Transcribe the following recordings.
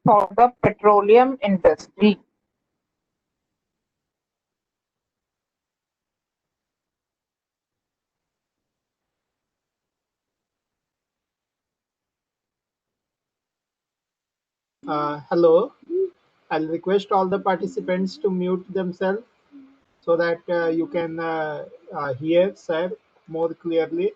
for the petroleum industry. Hello, I'll request all the participants to mute themselves so that you can hear sir more clearly.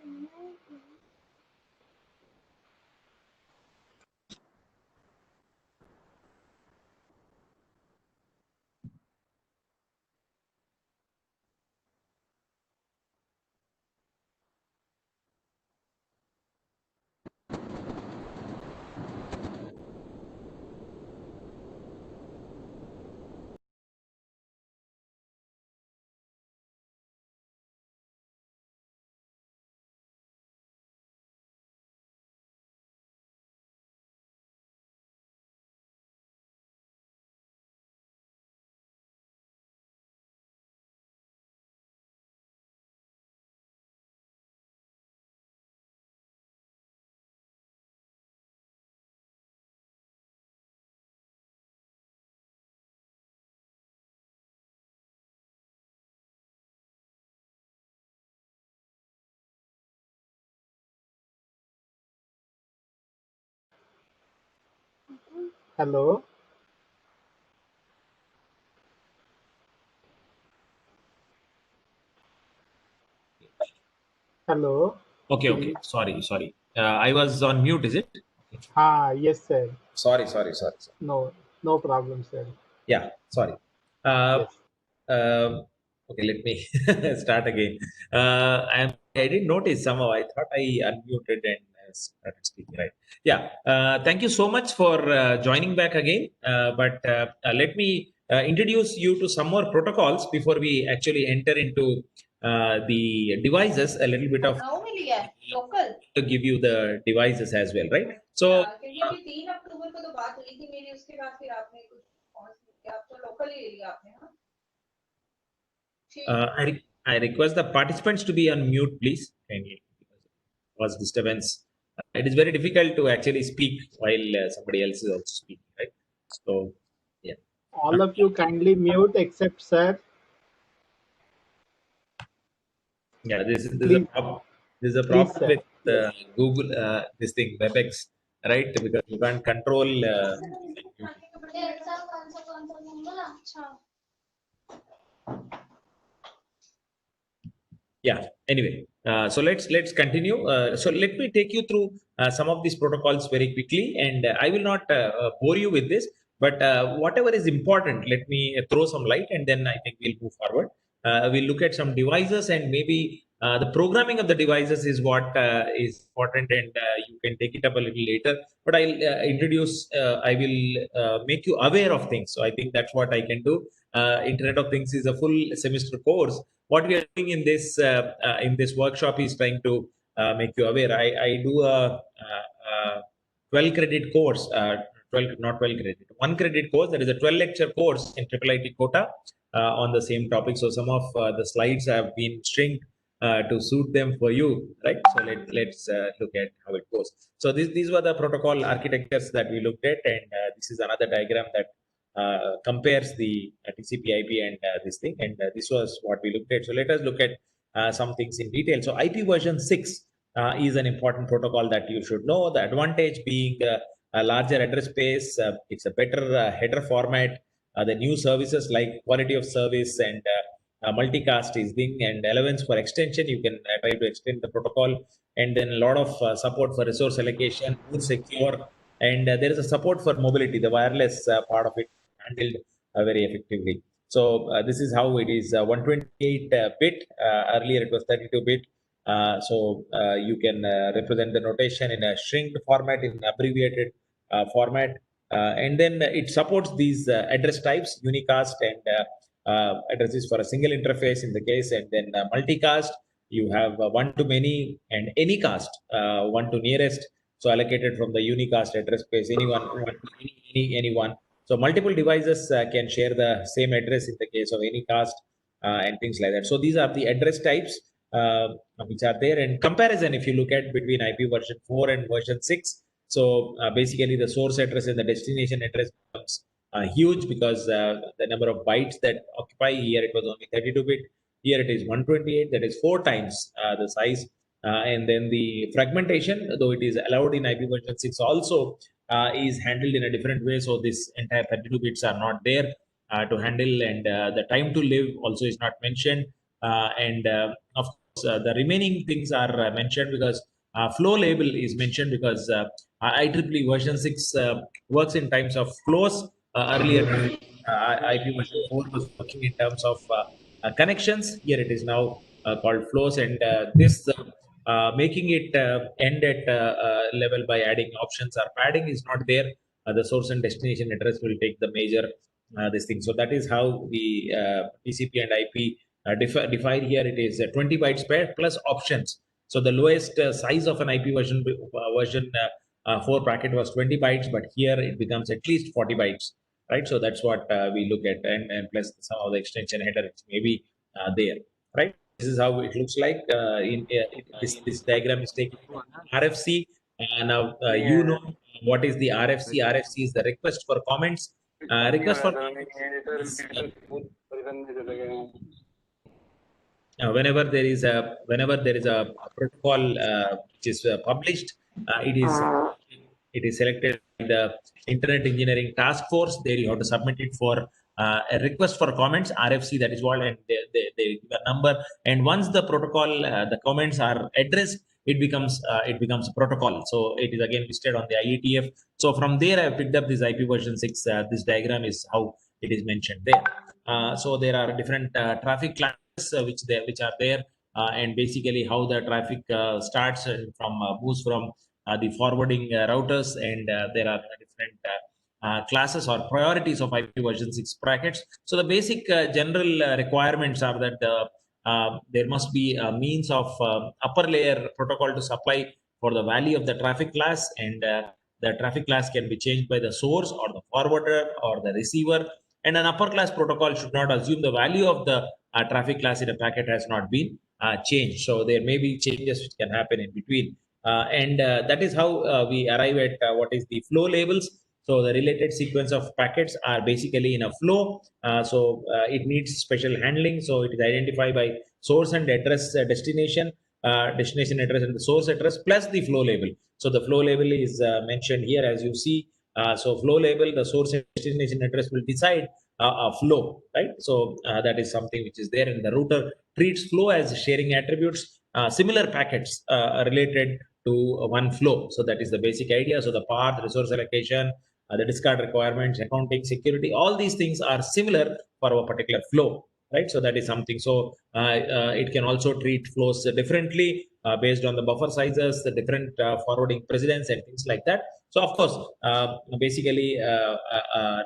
Hello. Hello. Okay, okay. Sorry. I was on mute, is it? Yes, sir. Sorry. No, no problem, sir. Yeah, sorry. Uh, Yes. okay, let me start again. I didn't notice somehow. I thought I unmuted and started speaking, right? Yeah. Thank you so much for joining back again. But let me introduce you to some more protocols before we actually enter into the devices. A little bit of to give you the devices as well, right? So. I request the participants to be on mute, please. Kindly, because disturbance. It is very difficult to actually speak while somebody else is also speaking, right? So, yeah. All of you kindly mute except sir. Yeah, Please, this is a please, problem sir. with Yes. Google, this thing, WebEx, right? Because you can't control. Yeah, anyway, so let's continue. So let me take you through some of these protocols very quickly, and I will not bore you with this, but whatever is important, let me throw some light, and then I think we'll move forward. We'll look at some devices, and maybe the programming of the devices is what is important, and you can take it up a little later, but I'll introduce, I will make you aware of things. So I think that's what I can do. Internet of Things is a full semester course. What we are doing in this workshop is trying to make you aware. I do a 12 credit course, 12 not 12 credit, 1 credit course. That is a 12 lecture course in Triple IT quota on the same topic. So some of the slides have been stringed to suit them for you, right? So let's look at how it goes. So these were the protocol architectures that we looked at, and this is another diagram that compares the TCP/IP and this thing, and this was what we looked at. So let us look at some things in detail. So IP version 6 is an important protocol that you should know. The advantage being a larger address space, it's a better header format. The new services like quality of service and multicast is thing, and allowance for extension. You can try to extend the protocol, and then a lot of support for resource allocation, more secure, and there is a support for mobility. The wireless part of it handled very effectively. So this is how it is 128 bit. Earlier it was 32 bit. So you can represent the notation in a string format, in abbreviated format. And then it supports these address types, unicast and addresses for a single interface in the case, and then multicast. You have one to many and anycast, one to nearest. So allocated from the unicast address space, anyone. So multiple devices can share the same address in the case of anycast and things like that. So these are the address types which are there. And comparison, if you look at between IP version 4 and version 6, So basically, the source address and the destination address becomes huge because the number of bytes that occupy here, it was only 32-bit. Here it is 128. That is 4 times the size. And then the fragmentation, though it is allowed in IP version 6 also, is handled in a different way. So this entire 32 bits are not there to handle, and the time to live also is not mentioned. And of course, the remaining things are mentioned because flow label is mentioned because IEEE version 6 works in terms of flows. Earlier, IP version 4 was working in terms of connections. Here it is now called flows, and this making it end at level by adding options or padding is not there. The source and destination address will take the major this thing. So that is how the TCP and IP defined here. It is 20 bytes pair plus options. So the lowest size of an IP version 4 packet was 20 bytes, but here it becomes at least 40 bytes, right? So that's what we look at, and plus some of the extension headers may be there, right? This is how it looks like. This diagram is taken from RFC. Now you know what is the RFC. RFC is the request for comments. Request for comments is, whenever there is a protocol which is published, it is selected by the Internet Engineering Task Force. There you have to submit it for a request for comments, RFC, that is what, and they give a number. And once the protocol, the comments are addressed, it becomes a protocol. So it is again listed on the IETF. So from there, I picked up this IP version 6. This diagram is how it is mentioned there. So there are different traffic classes which are there, and basically how the traffic starts and from moves from the forwarding routers, and there are different classes or priorities of IP version 6 packets. So the basic general requirements are that there must be a means of upper layer protocol to supply for the value of the traffic class, and the traffic class can be changed by the source or the forwarder or the receiver. And an upper class protocol should not assume the value of the traffic class in a packet has not been changed. So there may be changes which can happen in between. And that is how we arrive at what is the flow labels. So the related sequence of packets are basically in a flow. So it needs special handling. So it is identified by source and address destination address and the source address plus the flow label. So the flow label is mentioned here as you see. So flow label, the source and destination address will decide a flow, right? So that is something which is there, and the router treats flow as sharing attributes. Similar packets related to one flow. So that is the basic idea. So the path, resource allocation, the discard requirements, accounting, security, all these things are similar for a particular flow, right? So that is something. So it can also treat flows differently based on the buffer sizes, the different forwarding precedents and things like that. So of course, basically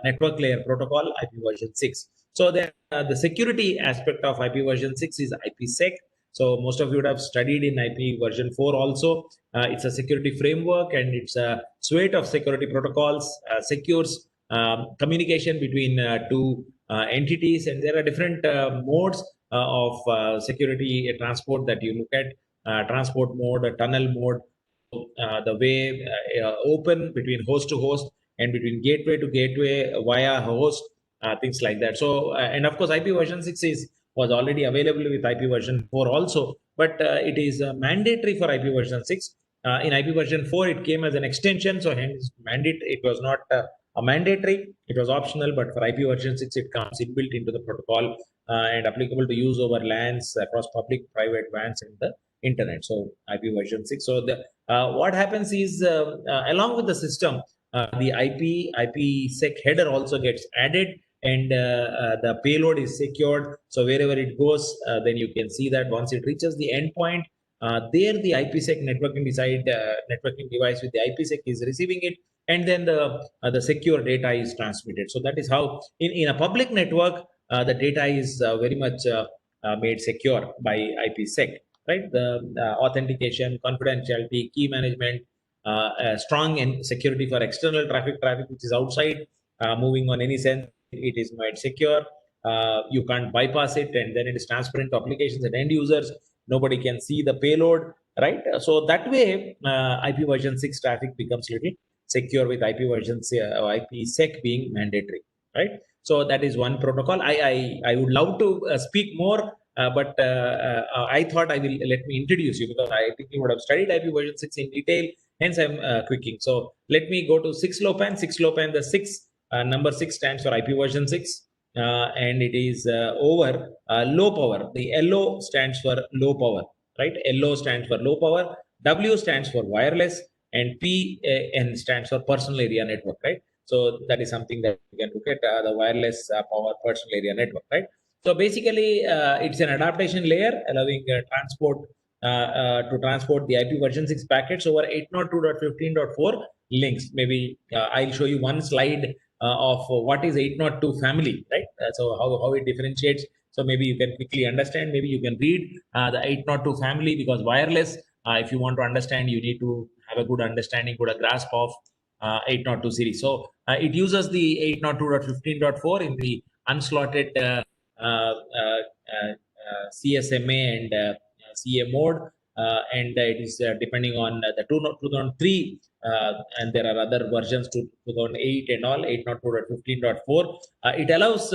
network layer protocol, IP version 6. So then the security aspect of IP version 6 is IPsec. So most of you would have studied in IP version 4 also. It's a security framework, and it's a suite of security protocols, secures communication between two entities, and there are different modes of security transport that you look at. Transport mode, tunnel mode, the way open between host to host and between gateway to gateway via host, things like that. So, and of course, IP version 6 was already available with IP version 4 also, but it is mandatory for IP version 6. In IP version 4, it came as an extension, so hence it was not a mandatory, it was optional, but for IP version 6, it comes inbuilt into the protocol and applicable to use over LANs across public, private WANs and the internet. So IP version 6. So the what happens is along with the system, the IPsec header also gets added, and the payload is secured. So wherever it goes, then you can see that once it reaches the endpoint, there the IPsec networking device with the IPsec is receiving it, and then the secure data is transmitted. So that is how in a public network the data is very much made secure by IPsec, right? The authentication, confidentiality, key management, strong and security for external traffic which is outside moving on any sense. It is made secure. You can't bypass it, and then it is transparent to applications and end users. Nobody can see the payload. right? So that way, IP version 6 traffic becomes little secure with IP version IPsec being mandatory, right? So that is one protocol. I would love to speak more, but I thought I will let me introduce you, because I think you would have studied IP version 6 in detail. Hence, I'm quicking. So let me go to 6LoWPAN. 6LoWPAN, the number 6 stands for IP version 6, and it is over low power. The LO stands for low power, right? LO stands for low power, W stands for wireless, and PAN stands for personal area network, right? So that is something that you can look at, the wireless power personal area network, right? So basically, it's an adaptation layer allowing to transport the IP version 6 packets over 802.15.4 links. Maybe I'll show you one slide of what is 802 family, right? So how it differentiates. So maybe you can quickly understand. Maybe you can read the 802 family, because wireless, if you want to understand, you need to have a good understanding, good grasp of 802 series. So it uses the 802.15.4 in the unslotted CSMA and CA mode, and it is depending on the 2003, and there are other versions to 2008 and all, 802.15.4. It allows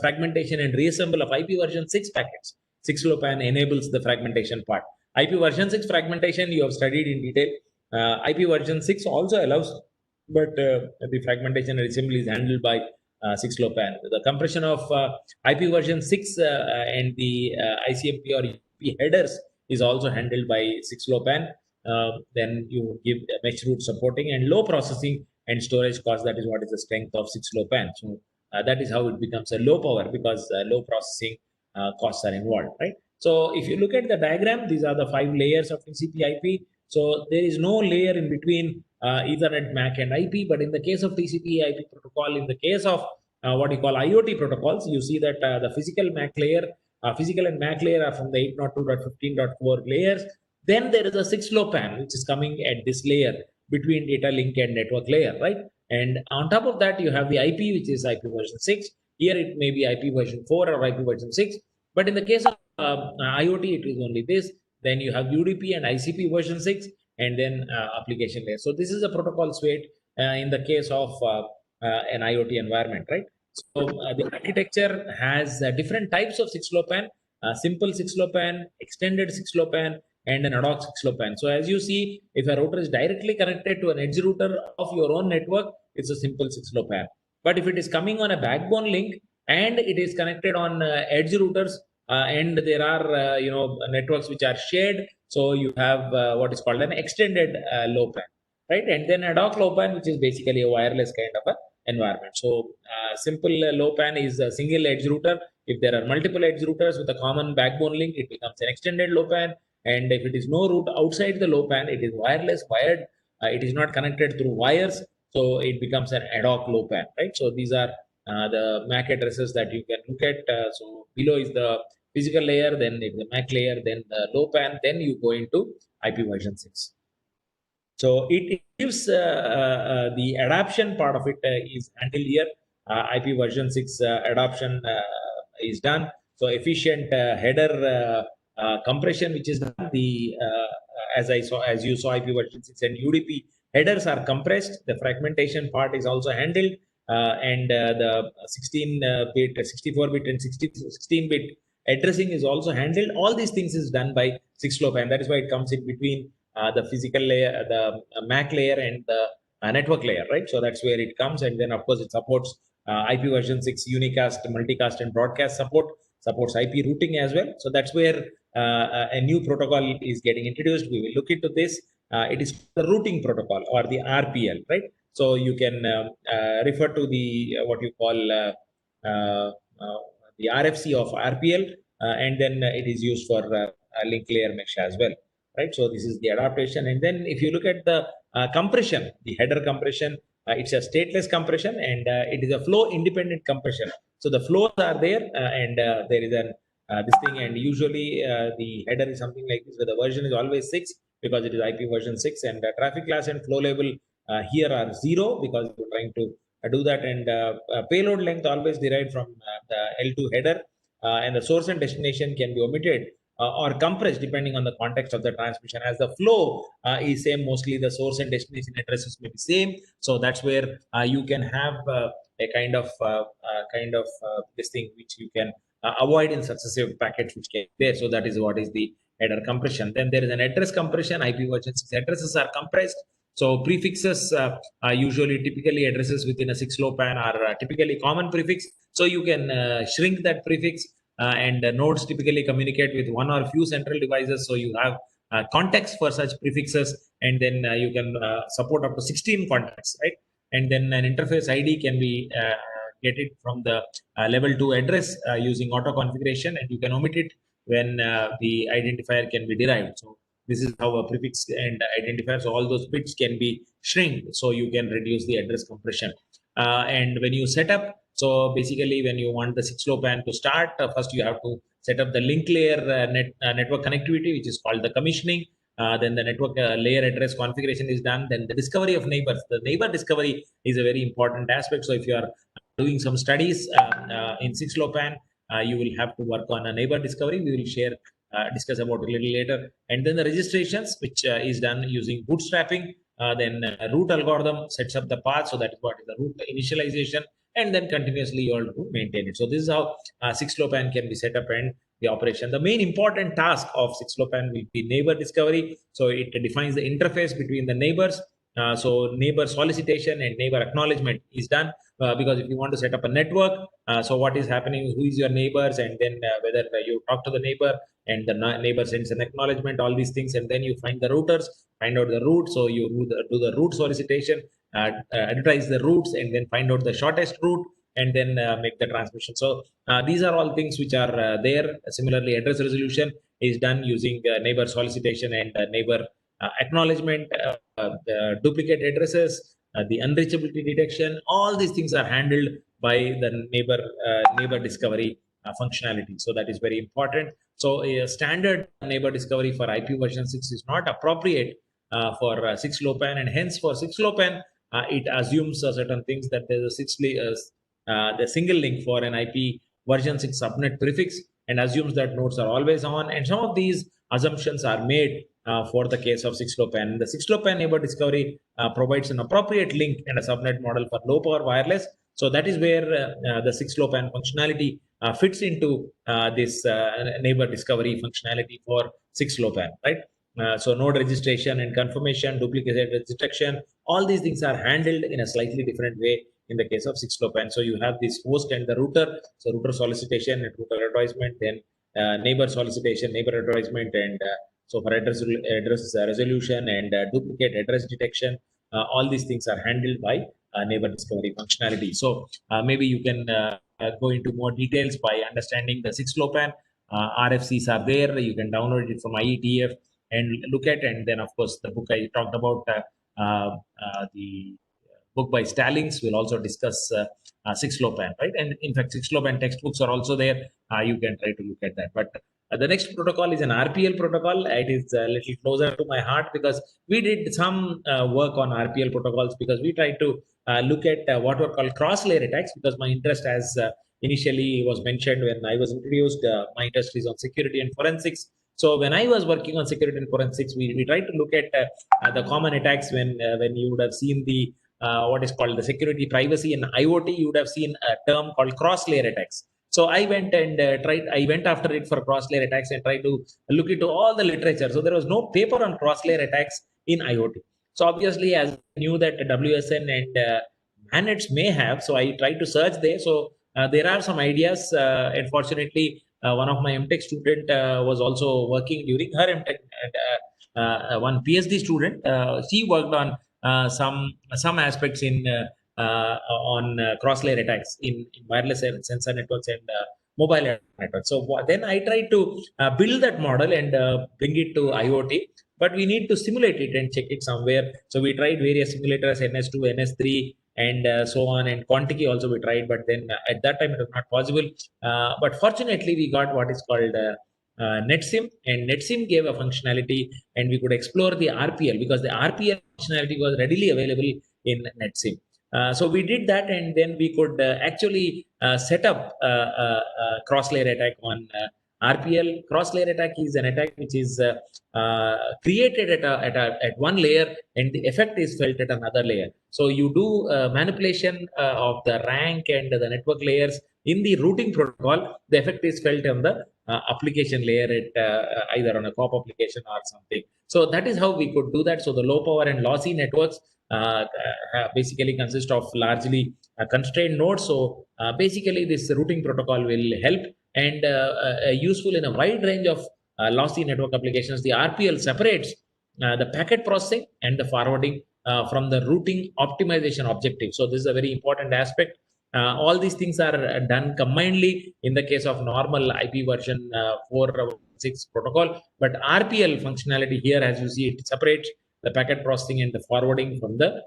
fragmentation and reassemble of IP version 6 packets. 6LoWPAN enables the fragmentation part. IP version 6 fragmentation you have studied in detail. IP version 6 also allows, but the fragmentation and assembly is handled by 6LoWPAN. The compression of IP version 6 and the ICMP or EP headers is also handled by 6LoWPAN. Then you give mesh root supporting and low processing and storage cost. That is what is the strength of 6LoWPAN. So that is how it becomes a low power, because low processing costs are involved, right? So if you look at the diagram, these are the 5 layers of TCP/IP. So there is no layer in between Ethernet, MAC, and IP. But in the case of TCP/IP protocol, in the case of what you call IoT protocols, you see that the physical MAC layer, physical and MAC layer are from the 802.15.4 layers. Then there is a 6LoWPAN, which is coming at this layer between data link and network layer, right? And on top of that, you have the IP, which is IP version 6. Here it may be IP version 4 or IP version 6. But in the case of IoT, it is only this. Then you have UDP and ICP version 6, and then application layer. So this is a protocol suite in the case of an IoT environment, right? So the architecture has different types of 6LoWPAN, simple 6LoWPAN, extended 6LoWPAN, and an ad hoc 6LoWPAN. So as you see, if a router is directly connected to an edge router of your own network, it's a simple 6LoWPAN. But if it is coming on a backbone link and it is connected on edge routers, and there are networks which are shared, so you have what is called an extended LoWPAN, right? And then ad hoc LoWPAN, which is basically a wireless kind of a environment. So simple LoWPAN is a single edge router. If there are multiple edge routers with a common backbone link, it becomes an extended LoWPAN. And if it is no route outside the LoWPAN, it is wireless, wired. It is not connected through wires, so it becomes an ad hoc LoWPAN, right? So these are the MAC addresses that you can look at. So below is the physical layer, then the MAC layer, then the LoWPAN, then you go into IP version 6. So it gives the adoption part of it is until here. IP version 6 adoption is done. So efficient header compression, which is done. The as you saw, IP version 6 and UDP headers are compressed. The fragmentation part is also handled, and the 16-bit, 64-bit, and 16-bit addressing is also handled. All these things is done by 6LoWPAN. That is why it comes in between the physical layer, the MAC layer, and the network layer, right? So that's where it comes. And then of course it supports IP version 6 unicast, multicast, and broadcast supports IP routing as well. So that's where a new protocol is getting introduced. We will look into this. It is the routing protocol, or the RPL, right? So you can refer to the what you call the RFC of RPL, and then it is used for link layer mesh as well, right? So this is the adaptation. And then if you look at the compression, the header compression, it's a stateless compression, and it is a flow independent compression. So the flows are there, and there is an this thing, and usually the header is something like this, where the version is always 6 because it is IP version 6, and traffic class and flow label here are 0 because we're trying to do that, and payload length always derived from the L2 header, and the source and destination can be omitted or compressed depending on the context of the transmission. As the flow is same, mostly the source and destination addresses may be same. So that's where you can have a kind of this thing which you can avoid in successive packets which can be there. So that is what is the header compression. Then there is an address compression. IP version 6 addresses are compressed. So prefixes are usually typically addresses within a 6-LoWPAN are typically common prefix. So you can shrink that prefix, and nodes typically communicate with one or few central devices. So you have context for such prefixes, and then you can support up to 16 contexts, right? And then an interface ID can be get it from the level 2 address using auto configuration, and you can omit it when the identifier can be derived. So this is how a prefix and identifier, so all those bits can be shrinked, so you can reduce the address compression. And when you set up, so basically when you want the 6-LoWPAN to start, first you have to set up the link layer network connectivity, which is called the commissioning. Then the network layer address configuration is done. Then the discovery of neighbors. The neighbor discovery is a very important aspect. So if you are doing some studies in 6-LoWPAN, you will have to work on a neighbor discovery. We will discuss about it a little later. And then the registrations, which is done using bootstrapping. Then root algorithm sets up the path. So that is what is the root initialization. And then continuously you have to maintain it. So this is how 6-LoWPAN can be set up and the operation. The main important task of 6-LoWPAN will be neighbor discovery. So it defines the interface between the neighbors. So neighbor solicitation and neighbor acknowledgement is done because if you want to set up a network, so what is happening, who is your neighbors, and then whether you talk to the neighbor and the neighbor sends an acknowledgement, all these things, and then you find the routers, find out the route. So you do the route solicitation, advertise the routes, and then find out the shortest route, and then make the transmission. So these are all things which are there. Similarly, address resolution is done using neighbor solicitation and neighbor acknowledgement, duplicate addresses, the unreachability detection. All these things are handled by the neighbor discovery functionality. So that is very important. So a standard neighbor discovery for IP version 6 is not appropriate for 6-LoWPAN, and hence for 6-LoWPAN, it assumes certain things, that there's the single link for an IP version 6 subnet prefix, and assumes that nodes are always on. And some of these assumptions are made for the case of 6-LoWPAN. The 6-LoWPAN neighbor discovery provides an appropriate link and a subnet model for low power wireless. So that is where the 6-LoWPAN functionality fits into this neighbor discovery functionality for 6-LoWPAN, right? So node registration and confirmation, duplicate detection, all these things are handled in a slightly different way in the case of 6-LoWPAN. So you have this host and the router. So router solicitation and router advertisement, then neighbor solicitation, neighbor advertisement, and so for address resolution and duplicate address detection, all these things are handled by neighbor discovery functionality. So maybe you can go into more details by understanding the 6-LoWPAN. RFCs are there. You can download it from IETF and look at, and then of course the book I talked about, the book by Stallings will also discuss 6-LoWPAN, right? And in fact, 6-LoWPAN textbooks are also there. You can try to look at that. But the next protocol is an RPL protocol. It is a little closer to my heart because we did some work on RPL protocols, because we tried to look at what were called cross-layer attacks, because my interest, as initially was mentioned when I was introduced, my interest is on security and forensics. So when I was working on security and forensics, we tried to look at the common attacks when you would have seen the what is called the security, privacy, and IoT. You would have seen a term called cross-layer attacks. So I went and I went after it for cross-layer attacks and tried to look into all the literature. So there was no paper on cross-layer attacks in IoT. So obviously, as I knew that WSN and MANETs may have, so I tried to search there. So there are some ideas. Unfortunately, one of my MTech student was also working during her MTech. One PhD student, she worked on some aspects in on cross-layer attacks in wireless sensor networks and mobile networks. So then I tried to build that model and bring it to IoT, but we need to simulate it and check it somewhere. So we tried various simulators, NS2, NS3, and so on, and Quantiki also we tried, but then at that time it was not possible. But fortunately, we got what is called NetSim, and NetSim gave a functionality, and we could explore the RPL, because the RPL functionality was readily available in NetSim. So we did that, and then we could actually set up a cross-layer attack on RPL, cross-layer attack, is an attack which is created at one layer and the effect is felt at another layer. So you do manipulation of the rank and the network layers in the routing protocol. The effect is felt on the application layer at either on a COP application or something. So that is how we could do that. So the low power and lossy networks basically consist of largely constrained nodes. So basically this routing protocol will help and useful in a wide range of lossy network applications. The RPL separates the packet processing and the forwarding from the routing optimization objective. So this is a very important aspect. All these things are done combinedly in the case of normal IP version 4.6 protocol, but RPL functionality here, as you see, it separates the packet processing and the forwarding from the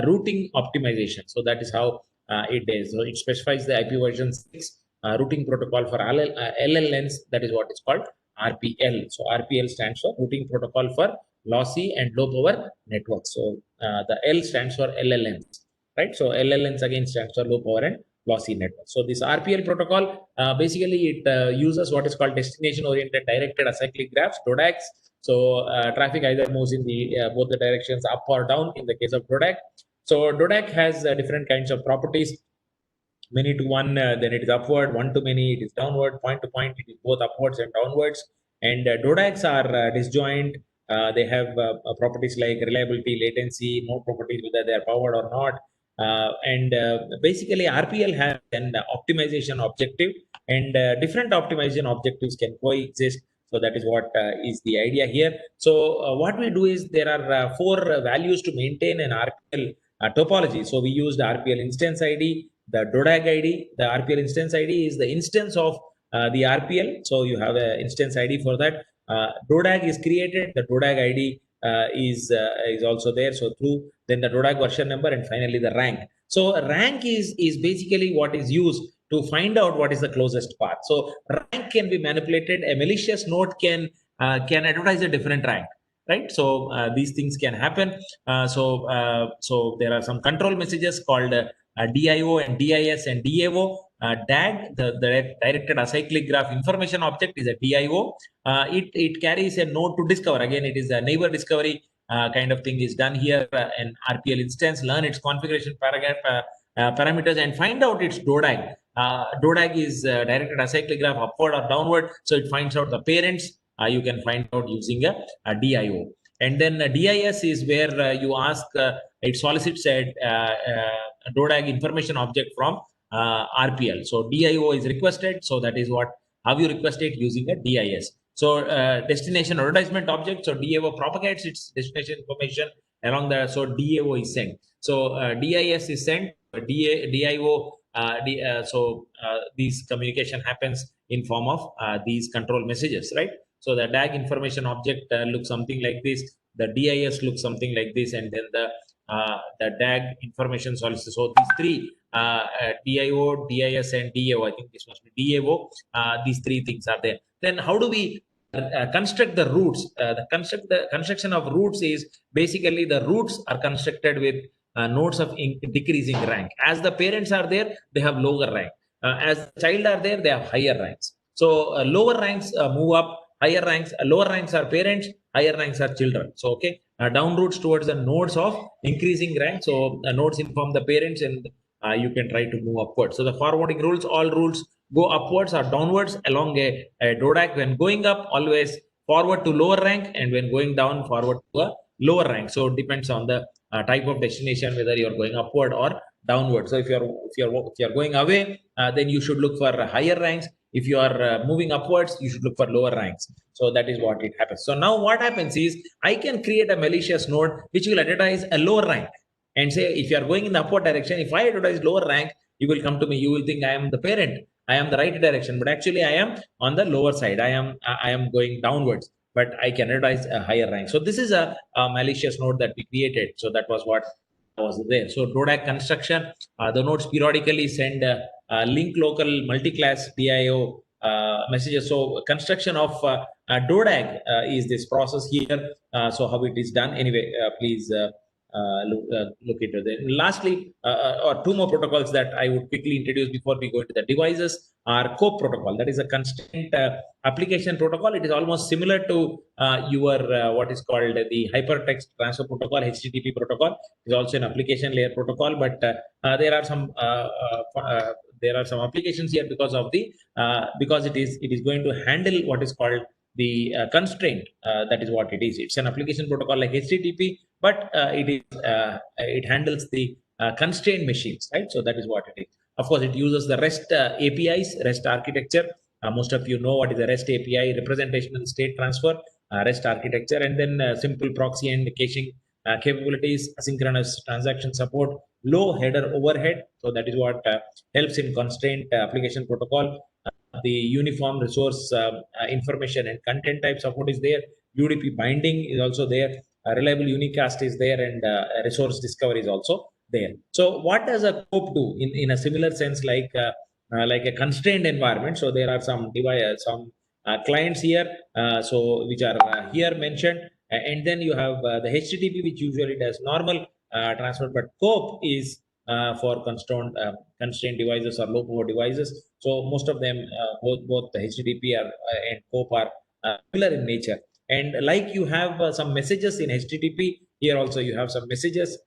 routing optimization. So that is how it is. So it specifies the IP version 6 routing protocol for LLNs. That is what is called RPL. So RPL stands for routing protocol for lossy and low power networks. So the L stands for LLNs, right? So LLNs again stands for low power and lossy network. So this RPL protocol, basically it uses what is called destination oriented directed acyclic graphs, DODAGs. So traffic either moves in the both the directions up or down in the case of DODAG. So DODAG has different kinds of properties. Many to one, then it is upward. One to many, it is downward. Point to point, it is both upwards and downwards. And DODAGs are disjoint. They have properties like reliability, latency, no properties whether they are powered or not. Basically RPL has an optimization objective, and different optimization objectives can coexist. So that is what is the idea here. So what we do is there are 4 values to maintain an RPL topology. So we use the RPL instance ID, the DODAG ID. The RPL instance ID is the instance of the RPL. So you have an instance ID for that. DODAG is created. The DODAG ID is also there. So through then the DODAG version number and finally the rank. So rank is basically what is used to find out what is the closest path. So rank can be manipulated. A malicious node can advertise a different rank, right? So these things can happen. So there are some control messages called DIO and DIS and DAO. DAG, the directed acyclic graph information object, is a DIO. It carries a node to discover. Again, it is a neighbor discovery kind of thing is done here. An RPL instance, learn its configuration parameters and find out its DODAG. DODAG is directed acyclic graph upward or downward. So it finds out the parents. You can find out using a DIO. And then DIS is where you ask, it solicits a DODAG information object from RPL. So DIO is requested. So that is how you request it using a DIS. So destination advertisement object. So DIO propagates its destination information along the. So DIO is sent. So DIS is sent. DIO. These communication happens in form of these control messages, right? So the DAG information object looks something like this. The DIS looks something like this, and then the DAG information solicitor. So these 3 DIO, DIS, and DAO. I think this must be DAO. These 3 things are there. Then how do we construct the routes? The construction of routes is basically the routes are constructed with nodes of decreasing rank. As the parents are there, they have lower rank. As the child are there, they have higher ranks. So lower ranks move up. Higher ranks, lower ranks are parents, higher ranks are children. So, okay, down routes towards the nodes of increasing rank. So, nodes inform the parents and you can try to move upwards. So, the forwarding rules, all rules go upwards or downwards along a DODAG. When going up, always forward to lower rank, and when going down, forward to a lower rank. So, it depends on the type of destination, whether you're going upward or downward. So, if you're going away, then you should look for higher ranks. If you are moving upwards, you should look for lower ranks. So that is what it happens. So now what happens is I can create a malicious node which will advertise a lower rank and say, if you are going in the upward direction, if I advertise lower rank, you will come to me. You will think I am the parent. I am the right direction, but actually I am on the lower side. I am going downwards, but I can advertise a higher rank. So this is a malicious node that we created. So that was what was there. So DODAG construction, the nodes periodically send link local multi-class DIO messages. So construction of DODAG is this process here. So how it is done. Anyway, please look into that. Lastly, or two more protocols that I would quickly introduce before we go into the devices are COAP protocol. That is a constraint application protocol. It is almost similar to your what is called the hypertext transfer protocol, HTTP protocol. It is also an application layer protocol, but there are some applications here because of the because it is going to handle what is called the constraint. That is what it is. It's an application protocol like HTTP, but it handles the constrained machines, right? So that is what it is. Of course, it uses the REST APIs, REST architecture. Most of you know what is a REST API, representational state transfer, REST architecture, and then simple proxy and caching capabilities, asynchronous transaction support, low header overhead. So that is what helps in constraint application protocol. The uniform resource information and content type support is there. UDP binding is also there. Reliable unicast is there, and resource discovery is also there. So what does a COAP do in a similar sense like a constrained environment? So there are some clients here, so which are here mentioned, and then you have the HTTP, which usually does normal transfer, but COAP is for constrained devices or low power devices. So most of them, both the HTTP and COAP are similar in nature. And like you have some messages in HTTP, here also you have some messages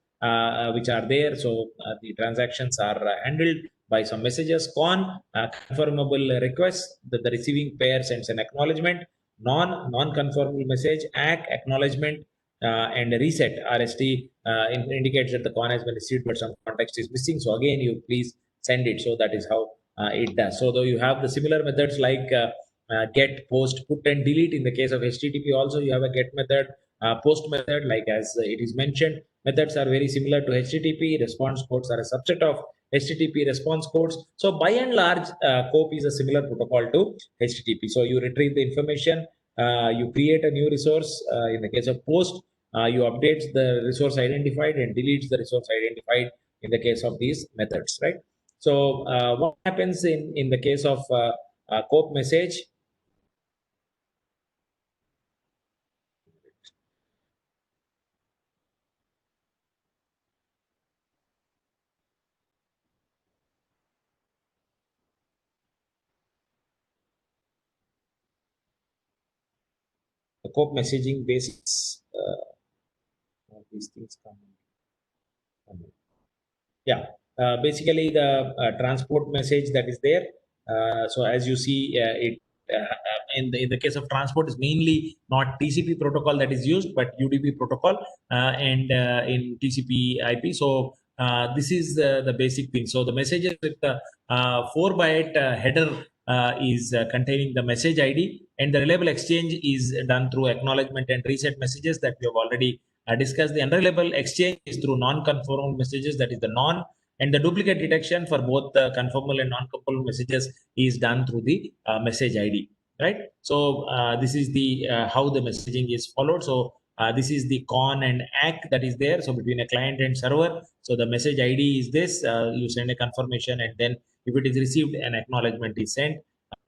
which are there. So the transactions are handled by some messages. Confirmable requests, that the receiving pair sends an acknowledgement. Non-conformable message, ACK, acknowledgement, and reset, RST, indicates that the con has been received, but some context is missing. So again, you please send it. So that is how it does. So though you have the similar methods like get, post, put, and delete. In the case of HTTP, also you have a get method, post method, like as it is mentioned. Methods are very similar to HTTP. Response codes are a subset of HTTP response codes. So by and large, COAP is a similar protocol to HTTP. So you retrieve the information, you create a new resource. In the case of post, you update the resource identified and deletes the resource identified in the case of these methods, right? So what happens in the case of COAP message? The COAP messaging basics, these things come. Yeah, basically the transport message that is there. So as you see, it in the case of transport is mainly not TCP protocol that is used, but UDP protocol, and in TCP IP. So this is the basic thing. So the messages with the 4-byte header is containing the message ID, and the reliable exchange is done through acknowledgement and reset messages that we have already discussed. The unreliable exchange is through non-conformal messages, that is the non, and the duplicate detection for both the conformal and non-conformal messages is done through the message ID, right? So this is the how the messaging is followed. So this is the con and ACK that is there. So between a client and server, so the message ID is this. You send a confirmation, and then if it is received, an acknowledgement is sent,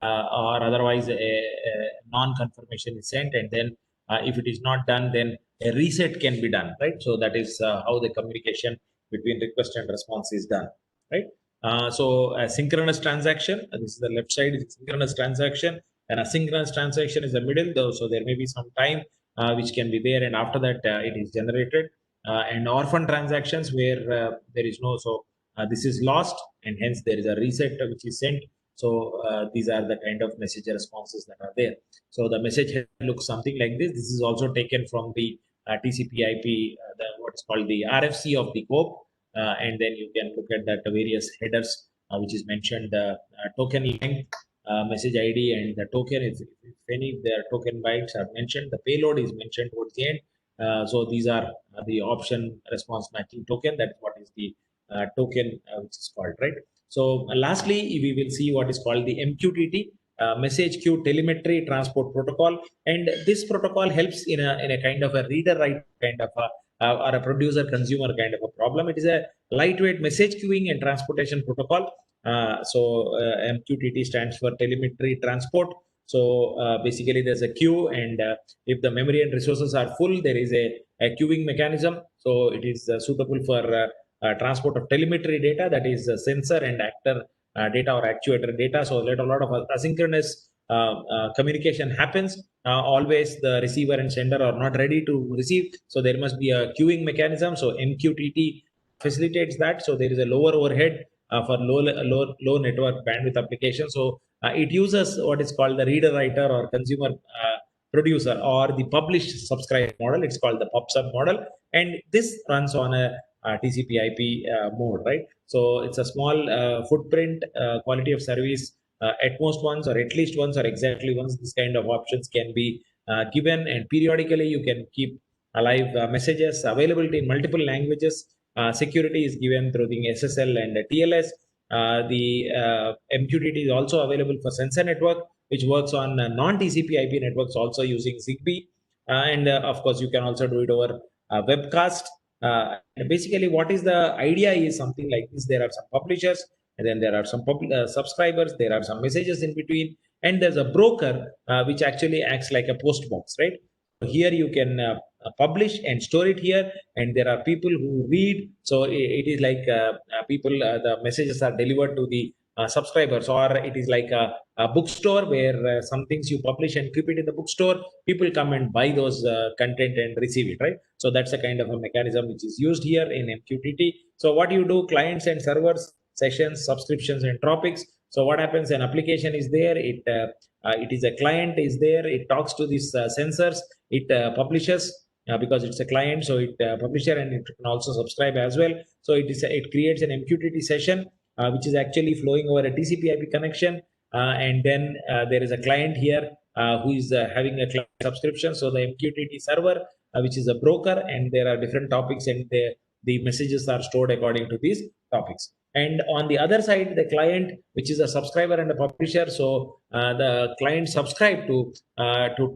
or otherwise a non-confirmation is sent, and then if it is not done, then a reset can be done, right? So that is how the communication between request and response is done, right? So a synchronous transaction, this is the left side, is synchronous transaction, and asynchronous transaction is the middle, though. So there may be some time which can be there, and after that it is generated. And orphan transactions where there is no, so this is lost, and hence there is a reset which is sent. So these are the kind of message responses that are there. So the message looks something like this. This is also taken from the TCP/IP, what's called the RFC of the COAP, and then you can look at that various headers which is mentioned, token length, message ID, and the token. If any of their token bytes are mentioned, the payload is mentioned towards the end. So these are the option response matching token. That's what is the token which is called, right? So lastly, we will see what is called the MQTT, message queue telemetry transport protocol, and this protocol helps in a kind of a reader write kind of a or a producer consumer kind of a problem. It is a lightweight message queuing and transportation protocol. MQTT stands for telemetry transport. So basically there's a queue, and if the memory and resources are full, there is a queuing mechanism. So it is suitable for transport of telemetry data, that is sensor and actor data or actuator data. So let a lot of asynchronous communication happens. Always the receiver and sender are not ready to receive, so there must be a queuing mechanism. So MQTT facilitates that. So there is a lower overhead for low network bandwidth application. So it uses what is called the reader writer or consumer producer or the publish subscribe model. It's called the PubSub model, and this runs on a TCP/IP mode, right? So it's a small footprint, quality of service. At most once or at least once or exactly once this kind of options can be given, and periodically you can keep alive messages availability in multiple languages. Security is given through the SSL and the TLS. The MQTT is also available for sensor network, which works on non-TCP/IP networks, also using ZigBee. And of course, you can also do it over webcast. Basically, what is the idea is something like this. There are some publishers, and then there are some subscribers, there are some messages in between, and there's a broker which actually acts like a post box, right? Here you can publish and store it here, and there are people who read. So it is like people, the messages are delivered to the subscribers, or it is like a bookstore where some things you publish and keep it in the bookstore. People come and buy those content and receive it, right? So that's a kind of a mechanism which is used here in MQTT. So what you do, clients and servers, sessions, subscriptions, and topics. So what happens? An application is there. It is a client is there. It talks to these sensors. It publishes because it's a client. So it publisher, and it can also subscribe as well. So it creates an MQTT session which is actually flowing over a TCP/IP connection, and then there is a client here who is having a client subscription. So the MQTT server, which is a broker, and there are different topics, and the messages are stored according to these topics. And on the other side, the client, which is a subscriber and a publisher. So the client subscribe to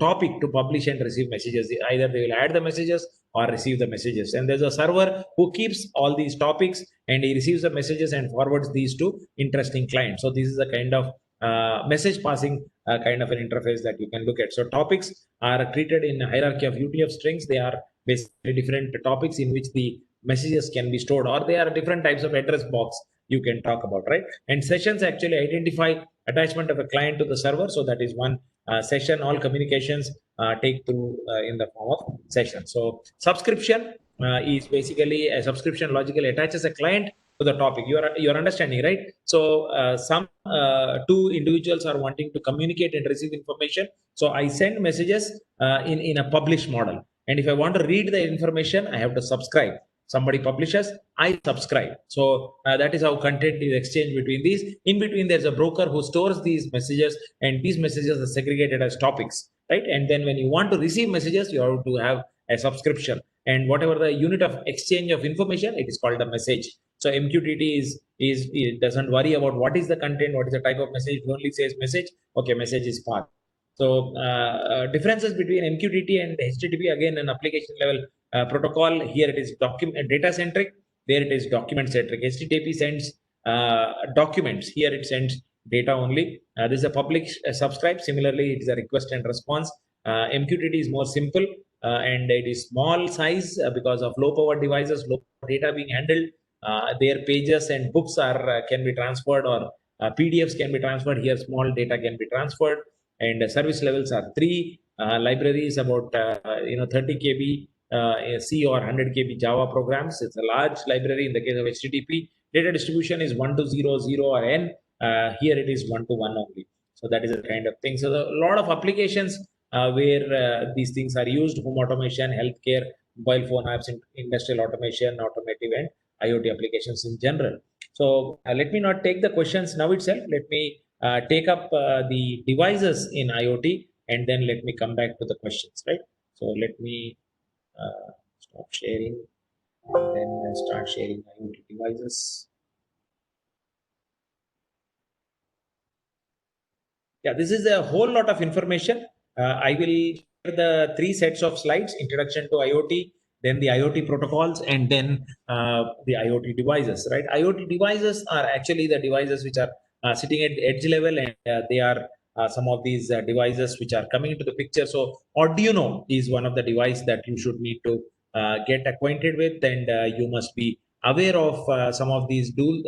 topic to publish and receive messages. Either they will add the messages or receive the messages. And there's a server who keeps all these topics, and he receives the messages and forwards these to interesting clients. So this is a kind of message passing kind of an interface that you can look at. So topics are treated in a hierarchy of UTF strings. They are basically different topics in which the messages can be stored, or they are different types of address box you can talk about, right? And sessions actually identify attachment of a client to the server. So that is one session. All communications take through in the form of session. So subscription is basically a subscription logically attaches a client to the topic. You're understanding, right? So some two individuals are wanting to communicate and receive information. So I send messages in a publish model, and if I want to read the information, I have to subscribe. Somebody publishes, I subscribe. So that is how content is exchanged between these. In between, there's a broker who stores these messages, and these messages are segregated as topics, right? And then when you want to receive messages, you have to have a subscription, and whatever the unit of exchange of information, it is called a message. So MQTT it doesn't worry about what is the content, what is the type of message. It only says message. Okay, message is path. So differences between MQTT and HTTP, again, an application level protocol. Here it is data centric. There it is document centric. HTTP sends documents. Here it sends data only. This is a public subscribe. Similarly, it is a request and response. MQTT is more simple and it is small size because of low power devices, low data being handled. Their pages and books can be transferred, or PDFs can be transferred. Here, small data can be transferred, and service levels are 3. Libraries about 30 KB C or 100 KB Java programs. It's a large library. In the case of HTTP, data distribution is 1 to 0, 0 or n. Here it is 1 to 1 only. So that is a kind of thing. So a lot of applications where these things are used: home automation, healthcare, mobile phone apps, industrial automation, automotive, and IoT applications in general. So let me not take the questions now itself. Let me take up the devices in IoT, and then let me come back to the questions, right? So let me stop sharing, and then start sharing IoT devices. Yeah, this is a whole lot of information. I will share the 3 sets of slides: introduction to IoT, then the IoT protocols, and then the IoT devices, right? IoT devices are actually the devices which are sitting at the edge level, and they are some of these devices which are coming into the picture. So Arduino is one of the device that you should need to get acquainted with, and you must be aware of some of these tools.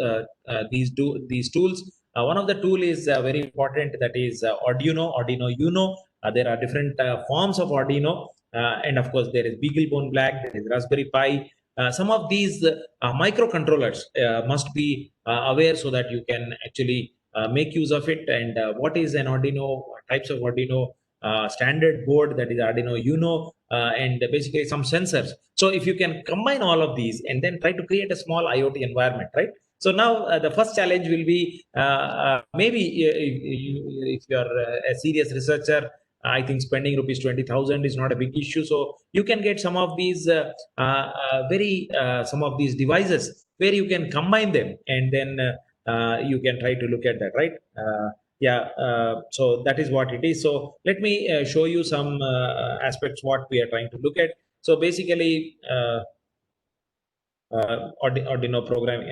One of the tool is very important, that is Arduino Uno. There are different forms of Arduino, and of course there is BeagleBone Black, there is Raspberry Pi. Some of these microcontrollers must be aware, so that you can actually make use of it. And what is an Arduino, types of Arduino, standard board, that is Arduino Uno, and basically some sensors. So if you can combine all of these and then try to create a small IoT environment, right? So now the first challenge will be maybe if you are a serious researcher, I think spending rupees 20,000 is not a big issue. So you can get some of these some of these devices where you can combine them, and then you can try to look at that, right? So that is what it is. So let me show you some aspects what we are trying to look at. So basically, Arduino program.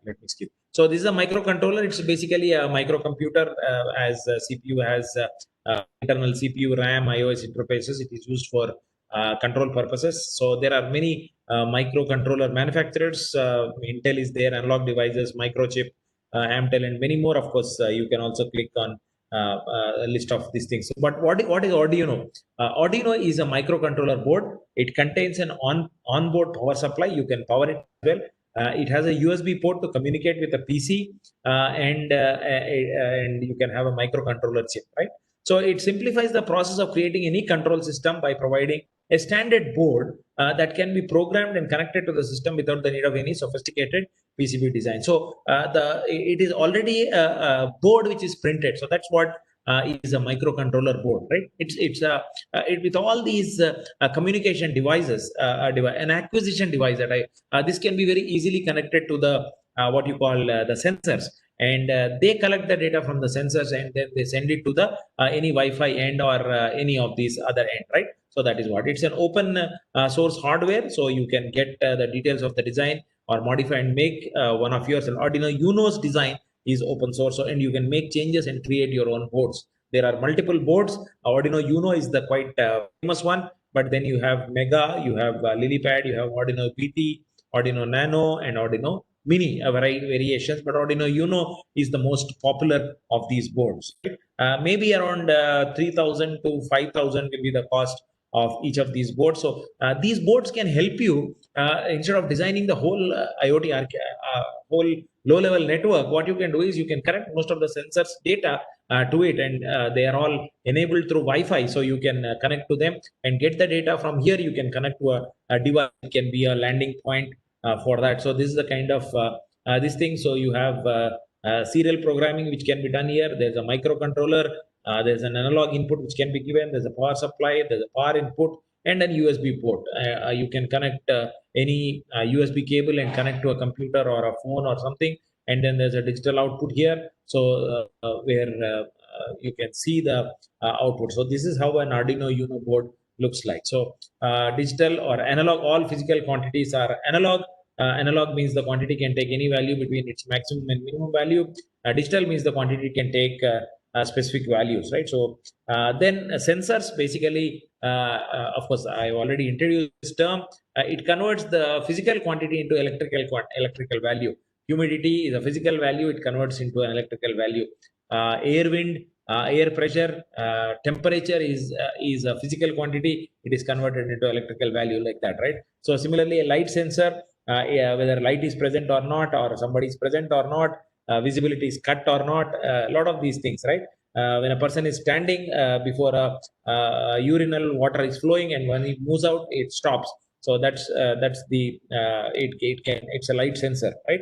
Let me skip. So this is a microcontroller. It's basically a microcomputer, as CPU has internal CPU, RAM, iOS interfaces. It is used for control purposes. So there are many microcontroller manufacturers. Intel is there, Analog Devices, Microchip, Amtel, and many more. Of course, you can also click on a list of these things. But what is Arduino? Arduino is a microcontroller board. It contains an onboard power supply. You can power it as well. It has a USB port to communicate with a PC, and you can have a microcontroller chip, right? So it simplifies the process of creating any control system by providing a standard board that can be programmed and connected to the system without the need of any sophisticated PCB design. So it is already a board which is printed. So that's what is a microcontroller board, right? With all these communication devices, an acquisition device that this can be very easily connected to the what you call the sensors, and they collect the data from the sensors, and then they send it to the any Wi-Fi end or any of these other end, right? So that is what it's an open source hardware, so you can get the details of the design or modify and make one of yours. And Arduino Uno's design is open source, and you can make changes and create your own boards. There are multiple boards. Arduino Uno is the quite famous one, but then you have Mega, you have Lilypad, you have Arduino PT, Arduino Nano, and Arduino Mini, variations. But Arduino Uno is the most popular of these boards. Maybe around 3,000 to 5,000 will be the cost of each of these boards. So these boards can help you instead of designing the whole IoT whole low-level network. What you can do is you can connect most of the sensors data to it, and they are all enabled through Wi-Fi. So you can connect to them and get the data from here. You can connect to a device. It can be a landing point for that. So this is the kind of this thing. So you have serial programming which can be done here. There's a microcontroller. There's an analog input which can be given. There's a power supply. There's a power input and an USB port. You can connect any USB cable and connect to a computer or a phone or something. And then there's a digital output here. So where you can see the output. So this is how an Arduino Uno board looks like. So digital or analog, all physical quantities are analog. Analog means the quantity can take any value between its maximum and minimum value. Digital means the quantity can take specific values, right? So then sensors, basically, of course, I've already introduced this term. It converts the physical quantity into electrical value. Humidity is a physical value. It converts into an electrical value. Air, wind, air pressure, temperature is a physical quantity. It is converted into electrical value, like that, right? So similarly, a light sensor, whether light is present or not, or somebody is present or not, visibility is cut or not, a lot of these things, right? When a person is standing before a urinal, water is flowing, and when he moves out, it stops. So that's the it's a light sensor, right?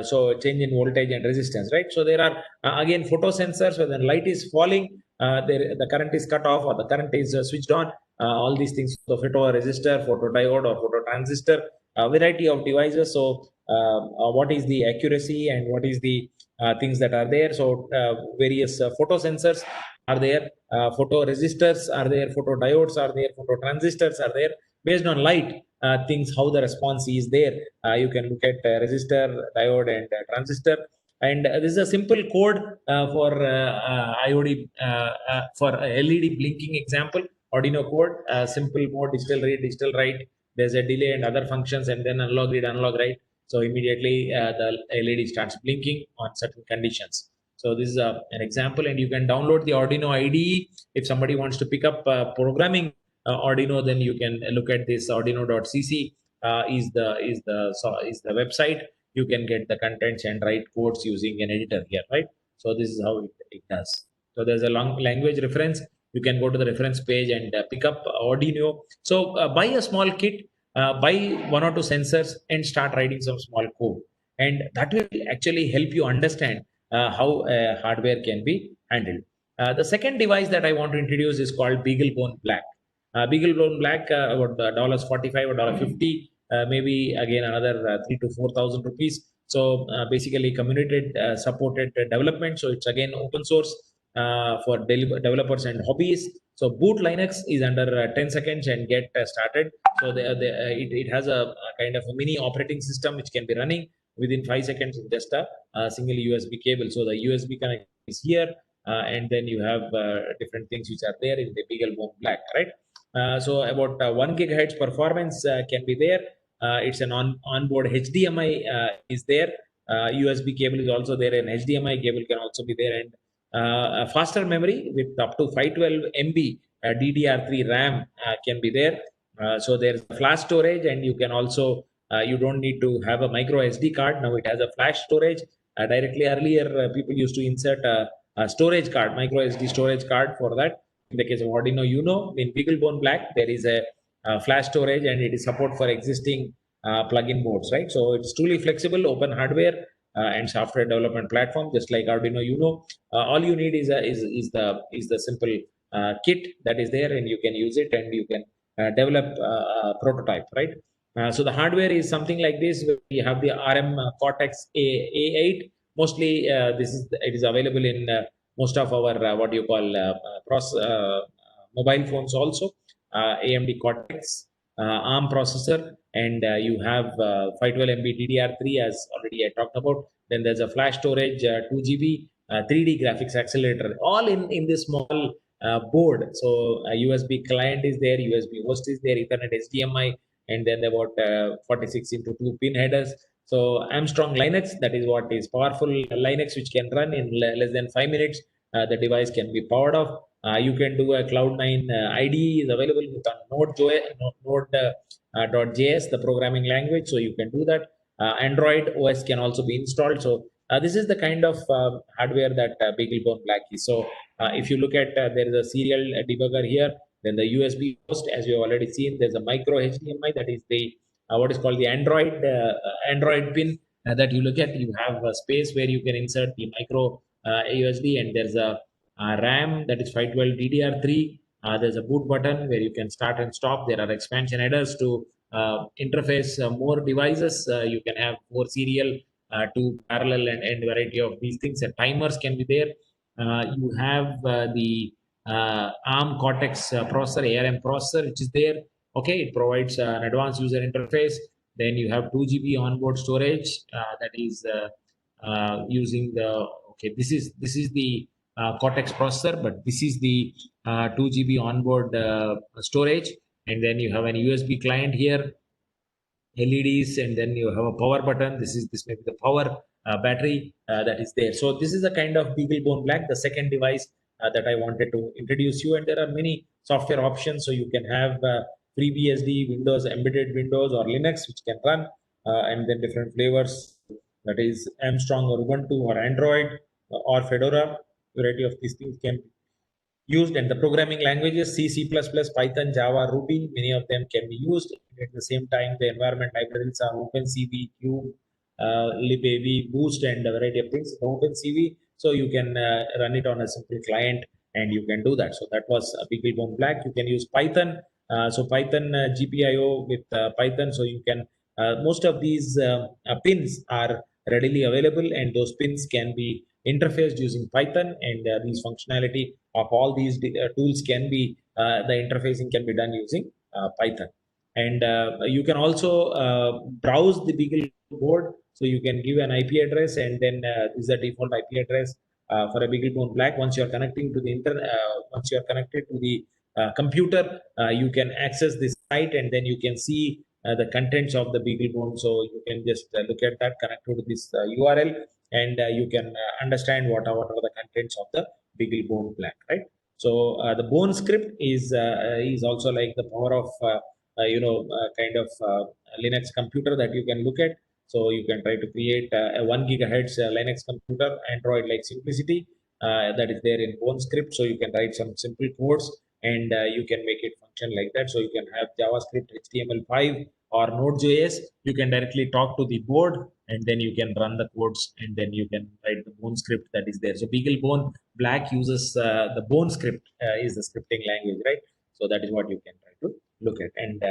So change in voltage and resistance, right? So there are again photo sensors. When the light is falling, the current is cut off or the current is switched on. All these things, the photoresistor, photodiode, or phototransistor, a variety of devices. So what is the accuracy and what is the things that are there? So various photosensors are there, photoresistors are there, photodiodes are there, phototransistors are there. Based on light, things, how the response is there. You can look at resistor, diode, and transistor. And this is a simple code for IoT for LED blinking example. Arduino code, simple mode, digital read, digital write, there's a delay and other functions, and then unlock, read, unlock, write. So immediately the LED starts blinking on certain conditions. So this is an example, and you can download the Arduino IDE. If somebody wants to pick up programming Arduino, then you can look at this Arduino.cc is the website. You can get the contents and write codes using an editor here, right? So this is how it does. So there's a long language reference. You can go to the reference page and pick up Arduino. So buy a small kit, buy 1 or 2 sensors, and start writing some small code, and that will actually help you understand how hardware can be handled. The second device that I want to introduce is called BeagleBone Black. BeagleBone Black, about $45 or $50, maybe again another 3,000 to 4,000 rupees. So basically community supported development. So it's again open source for developers and hobbies. So boot Linux is under 10 seconds and get started. So it has a kind of a mini operating system which can be running within 5 seconds with just a single USB cable. So the USB connection is here, and then you have different things which are there in the BeagleBone Black, right? So about 1 gigahertz performance can be there. It's an onboard HDMI is there. USB cable is also there, and HDMI cable can also be there, and a faster memory with up to 512 MB DDR3 RAM can be there. So there's flash storage, and you can also you don't need to have a micro SD card. Now it has a flash storage directly. Earlier people used to insert a storage card, micro SD storage card for that. In the case of Arduino Uno, in BeagleBone Black, there is a flash storage, and it is support for existing plug-in boards, right? So it's truly flexible, open hardware and software development platform, just like Arduino Uno. All you need is the simple kit that is there, and you can use it, and you can develop a prototype, right? So the hardware is something like this. We have the RM Cortex A8. Mostly, it is available in most of our what you call mobile phones also. AMD Cortex ARM processor, and you have 512 MB DDR3 as already I talked about. Then there's a flash storage, 2 GB, 3D graphics accelerator, all in this small board. So a USB client is there, USB host is there, Ethernet HDMI, and then about 46 into 2 pin headers. So Armstrong Linux, that is what is powerful Linux, which can run in less than 5 minutes. The device can be powered off. You can do a Cloud9 IDE is available with Node.js, the programming language. So you can do that. Android OS can also be installed. So this is the kind of hardware that BeagleBone Black is. So if you look at there is a serial debugger here. Then the USB host, as you have already seen, there's a micro HDMI, that is the what is called the Android pin that you look at. You have a space where you can insert the micro USB, and there's a RAM, that is 512 DDR3. There's a boot button where you can start and stop. There are expansion headers to interface more devices. You can have more serial to parallel and variety of these things. And timers can be there. You have the ARM Cortex processor, ARM processor, which is there. Okay, it provides an advanced user interface. Then you have 2 GB onboard storage that is using the this is the Cortex processor, but this is the 2 GB onboard storage, and then you have an USB client here, LEDs, and then you have a power button. This may be the power battery that is there. So this is a kind of BeagleBone Black, the second device that I wanted to introduce you. And there are many software options. So you can have FreeBSD, Windows, embedded Windows, or Linux, which can run, and then different flavors, that is Armstrong or Ubuntu or Android or Fedora. Variety of these things can be used. And the programming languages, C, C++, Python, Java, Ruby, many of them can be used. At the same time, the environment libraries are OpenCV, Cube, libav, Boost, and a variety of things. OpenCV, so you can run it on a simple client, and you can do that. So that was BeagleBone Black. You can use Python. So Python GPIO with Python. So you can, most of these pins are readily available, and those pins can be interfaced using Python, and these functionality of all these tools can be, the interfacing can be done using Python. And you can also browse the Beagle board. So you can give an IP address, and then this is the default IP address for a BeagleBone Black. Once you are connecting to the once you are connected to the computer, you can access this site, and then you can see the contents of the BeagleBone. So you can just look at that, connect to this URL, and you can understand what are the contents of the BeagleBone plan, right? So the Bone script is also like the power of kind of Linux computer that you can look at. So you can try to create a 1 gigahertz Linux computer, Android like simplicity, that is there in Bone script. So you can write some simple codes, and you can make it function like that. So you can have JavaScript, HTML5, or Node.js. You can directly talk to the board, and then you can run the codes, and then you can write the Bone script that is there. So BeagleBone Black uses the Bone script is the scripting language, right? So that is what you can try to look at. And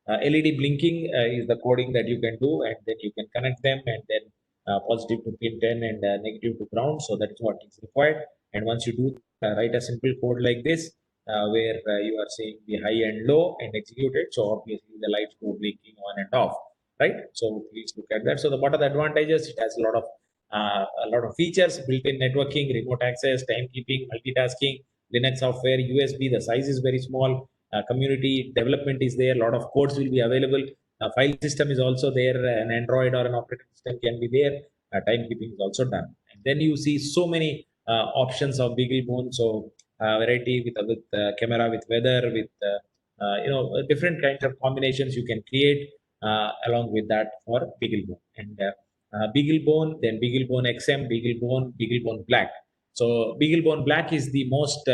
LED blinking is the coding that you can do, and then you can connect them, and then positive to pin 10 and negative to ground. So that is what is required. And once you do write a simple code like this, where you are saying the high and low and execute it. So obviously the lights go blinking on and off, right? So please look at that. So what are the advantages? It has a lot of features: built-in networking, remote access, timekeeping, multitasking, Linux software, USB. The size is very small. Community development is there. A lot of codes will be available. File system is also there. An Android or an operating system can be there. Timekeeping is also done. And then you see so many options of BeagleBone. So variety with camera, with weather, with different kinds of combinations you can create along with that for BeagleBone. And BeagleBone, then BeagleBone XM, BeagleBone Black. So BeagleBone Black is the most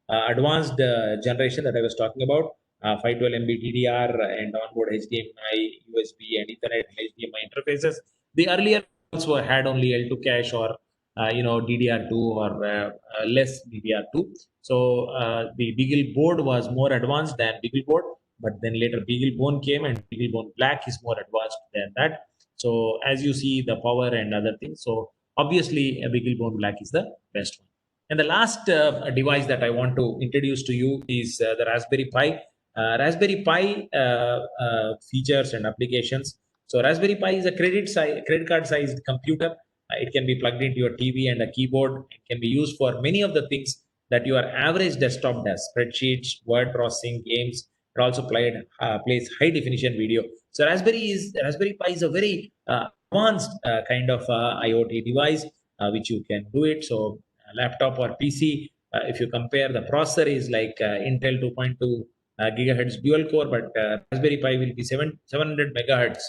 advanced generation that I was talking about. 512 MB DDR and onboard HDMI, USB, and Ethernet HDMI interfaces. The earlier ones had only L2 cache or DDR2 or less DDR2. So the BeagleBoard was more advanced than BeagleBoard, but then later BeagleBone came, and BeagleBone Black is more advanced than that. So as you see, the power and other things. So obviously, BeagleBone Black is the best one. And the last device that I want to introduce to you is the Raspberry Pi. Raspberry Pi features and applications. So Raspberry Pi is a credit card sized computer. It can be plugged into your TV and a keyboard. It can be used for many of the things that your average desktop does: spreadsheets, word processing, games. It also plays high definition video. So Raspberry Pi is a very advanced kind of IoT device which you can do it. So laptop or PC, if you compare, the processor is like Intel 2.2 gigahertz dual core, but Raspberry Pi will be 700 megahertz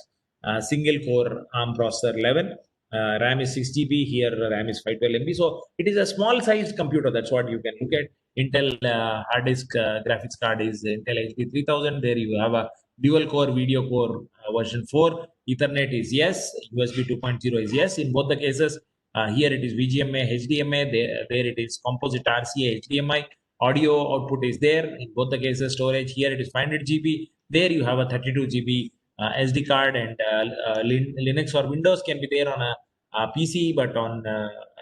single core ARM processor 11. RAM is 6 GB. Here RAM is 512 MB. So it is a small sized computer. That's what you can look at. Intel hard disk graphics card is Intel HD 3000. There you have a dual core video core version 4. Ethernet is yes. USB 2.0 is yes. In both the cases, here it is VGMA, HDMA. There it is composite RCA, HDMI. Audio output is there. In both the cases, storage here it is 500 GB. There you have a 32 GB SD card, and Linux or Windows can be there on a PC, but on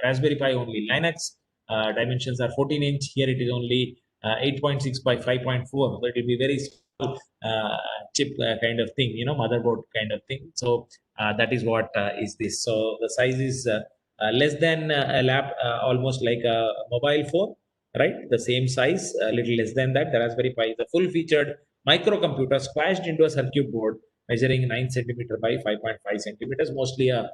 Raspberry Pi only Linux. Dimensions are 14-inch. Here it is only 8.6 by 5.4. So it will be very small chip kind of thing, motherboard kind of thing. So that is what is this. So the size is less than a lap, almost like a mobile phone, right? The same size, a little less than that. The Raspberry Pi is a full-featured microcomputer squashed into a circuit board measuring 9 centimeter by 5.5 centimeters, mostly a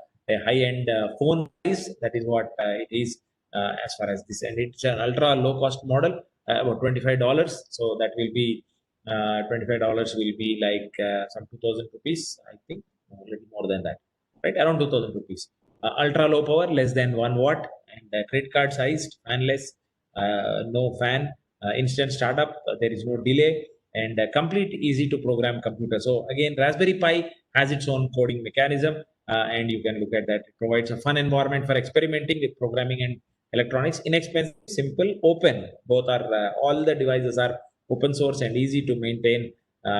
high-end phone size. That is what it is as far as this. And it's an ultra low-cost model, about $25. So that will be $25 will be like some 2,000 rupees, I think, a little more than that, right? Around 2,000 rupees. Ultra low power, less than 1 watt, and credit card sized, fanless, no fan, instant startup, there is no delay, and complete easy to program computer. So again, Raspberry Pi has its own coding mechanism, and you can look at that. It provides a fun environment for experimenting with programming and electronics. Inexpensive, simple, open. Both are all the devices are open source and easy to maintain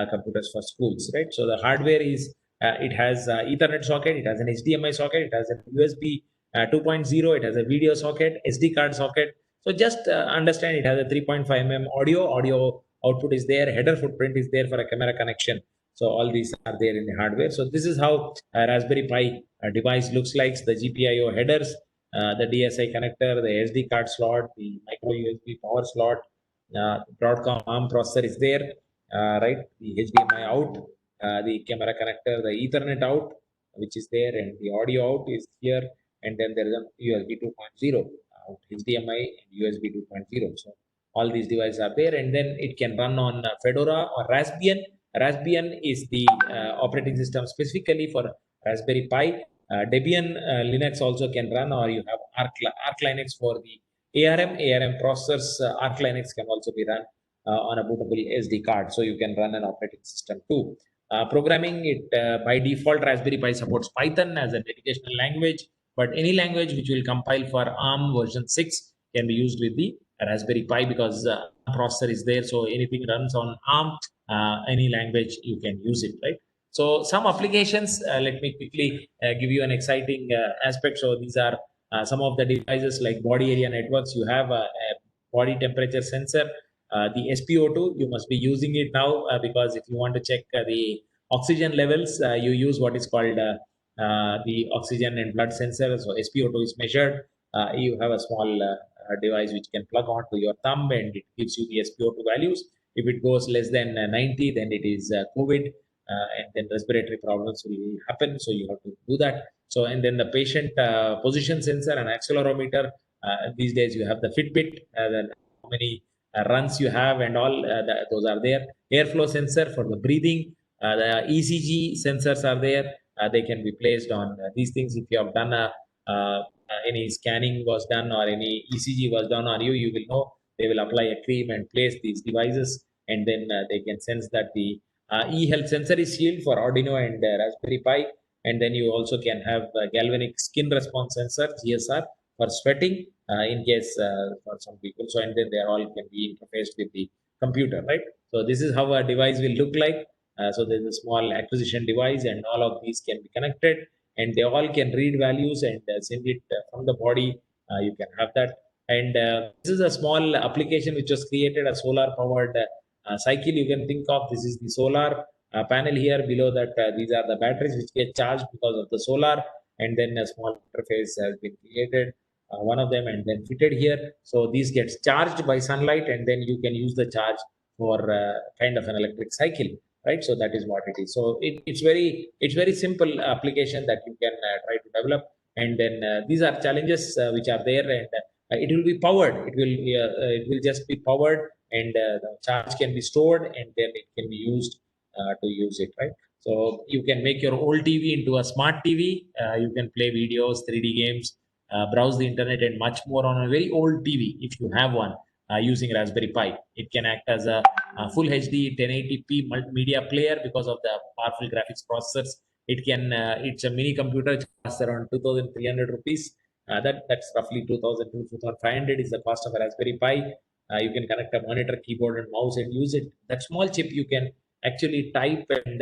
computers for schools, right? So the hardware is it has Ethernet socket, it has an HDMI socket, it has a USB 2.0, it has a video socket, SD card socket. So just understand it has a 3.5 mm audio output is there, header footprint is there for a camera connection. So all these are there in the hardware. So this is how a Raspberry Pi device looks like. The GPIO headers, the DSI connector, the SD card slot, the micro USB power slot, Broadcom ARM processor is there, right? The HDMI out, the camera connector, the Ethernet out, which is there, and the audio out is here, and then there is a USB 2.0 out, HDMI and USB 2.0. So all these devices are there, and then it can run on Fedora or Raspbian. Raspbian is the operating system specifically for Raspberry Pi. Debian Linux also can run, or you have Arch Linux for the ARM processors. Arch Linux can also be run on a bootable SD card, so you can run an operating system too. Programming it by default, Raspberry Pi supports Python as an educational language, but any language which will compile for ARM version 6 can be used with the Raspberry Pi, because processor is there, so anything runs on ARM, any language you can use it, right? So some applications, let me quickly give you an exciting aspect. So these are some of the devices like body area networks. You have a body temperature sensor, the SpO2, you must be using it now, because if you want to check the oxygen levels, you use what is called the oxygen and blood sensor. So SpO2 is measured. You have a small device which can plug onto your thumb, and it gives you the SpO2 values. If it goes less than 90, then it is COVID, and then respiratory problems will happen. So you have to do that. So, and then the patient position sensor and accelerometer. These days you have the Fitbit, then how many runs you have and all, those are there. Airflow sensor for the breathing. The ECG sensors are there. They can be placed on these things. If you have done any scanning was done, or any ECG was done on you, you will know. They will apply a cream and place these devices, and then they can sense that the e-health sensor is shield for Arduino and Raspberry Pi. And then you also can have galvanic skin response sensor, GSR, for sweating in case for some people. So, and then they all can be interfaced with the computer, right? So this is how a device will look like. So there's a small acquisition device, and all of these can be connected, and they all can read values and send it from the body. You can have that. And this is a small application which was created, a solar powered cycle. You can think of this is the solar panel here. Below that, these are the batteries which get charged because of the solar, and then a small interface has been created, one of them, and then fitted here. So these gets charged by sunlight, and then you can use the charge for kind of an electric cycle, right? So that is what it is. So it's very simple application that you can try to develop. And then these are challenges which are there, and it will be powered. It will just be powered, and the charge can be stored, and then it can be used to use it, right? So you can make your old TV into a smart TV. You can play videos, 3D games, browse the internet, and much more on a very old TV if you have one, using Raspberry Pi. It can act as a full HD 1080p multimedia player because of the powerful graphics processors. It can it's a mini computer. It costs around 2,300 rupees. That's roughly 2,000 to 2,500 is the cost of a Raspberry Pi. You can connect a monitor, keyboard, and mouse and use it. That small chip you can actually type and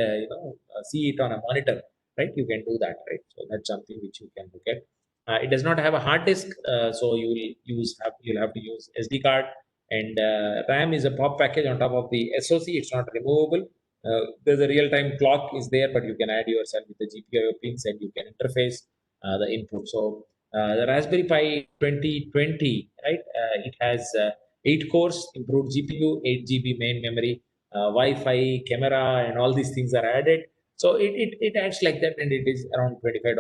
see it on a monitor, right? You can do that, right? So that's something which you can look at. It does not have a hard disk, so you'll have to use SD card, and RAM is a POP package on top of the SoC. It's not removable. There's a real-time clock is there, but you can add yourself with the GPIO pins, and you can interface the input. So the Raspberry Pi 2020, right? It has 8 cores, improved GPU, 8 GB main memory, Wi-Fi, camera, and all these things are added. So it acts like that, and it is around $25,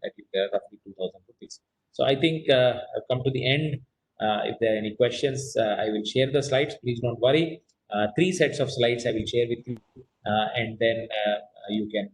that is roughly 2,000 rupees. So I think I've come to the end. If there are any questions, I will share the slides. Please don't worry. 3 sets of slides I will share with you, and then you can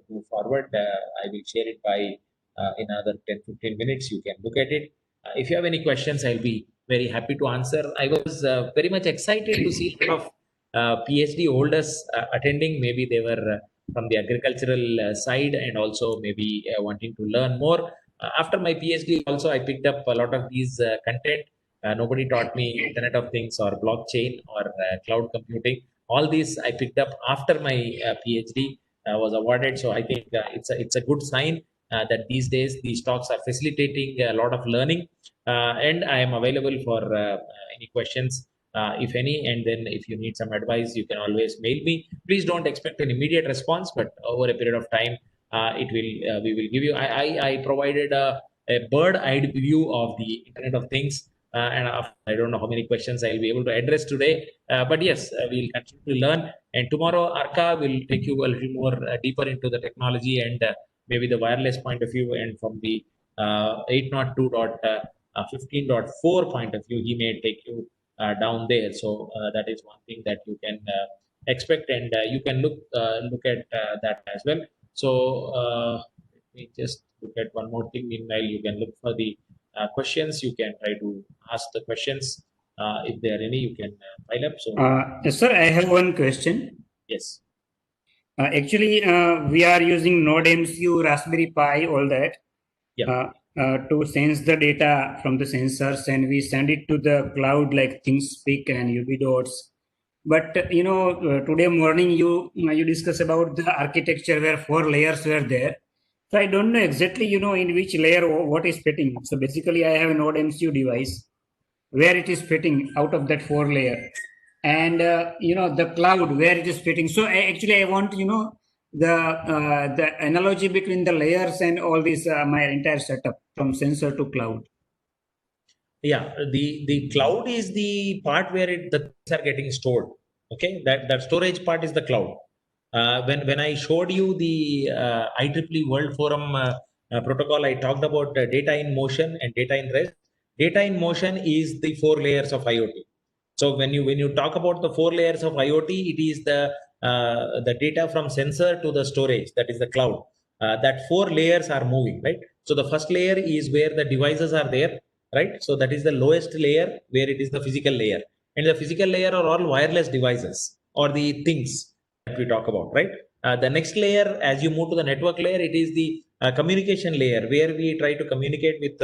move forward. I will share it by in another 10-15 minutes. You can look at it. If you have any questions, I'll be very happy to answer. I was very much excited to see a lot of PhD holders attending. Maybe they were from the agricultural side, and also maybe wanting to learn more. After my PhD, also I picked up a lot of these content. Nobody taught me Internet of Things or blockchain or cloud computing. All these I picked up after my PhD was awarded. So I think it's a good sign that these days these talks are facilitating a lot of learning, and I am available for any questions, if any. And then if you need some advice, you can always mail me. Please don't expect an immediate response, but over a period of time, we will give you. I provided a bird-eyed view of the Internet of Things. And I don't know how many questions I'll be able to address today, but yes, we'll continue to learn. And tomorrow, Arka will take you a little more deeper into the technology and maybe the wireless point of view, and from the 802.15.4 point of view, he may take you down there. So that is one thing that you can expect, and you can look at that as well. So let me just look at one more thing. Meanwhile, you can look for the questions. You can try to ask the questions. If there are any, you can pile up. So Yes, sir, I have one question. yes, Actually, we are using NodeMCU, Raspberry Pi, all that, yeah, to sense the data from the sensors, and we send it to the cloud like ThinkSpeak and UbiDots. But today morning you discuss about the architecture where 4 layers were there. So I don't know exactly, in which layer what is fitting. So basically, I have a NodeMCU device where it is fitting out of that 4 layer, and the cloud where it is fitting. So actually I want the analogy between the layers and all this, my entire setup from sensor to cloud. yeah. The cloud is the part where the things are getting stored. Okay, that storage part is the cloud. When I showed you the IEEE World Forum protocol, I talked about data in motion and data in rest. Data in motion is the 4 layers of IoT. So when you talk about the 4 layers of IoT, it is the data from sensor to the storage, that is the cloud. That 4 layers are moving, right? So the first layer is where the devices are there, right? So that is the lowest layer, where it is the physical layer, and the physical layer are all wireless devices or the things that we talk about, right? The next layer, as you move to the network layer, it is the communication layer, where we try to communicate with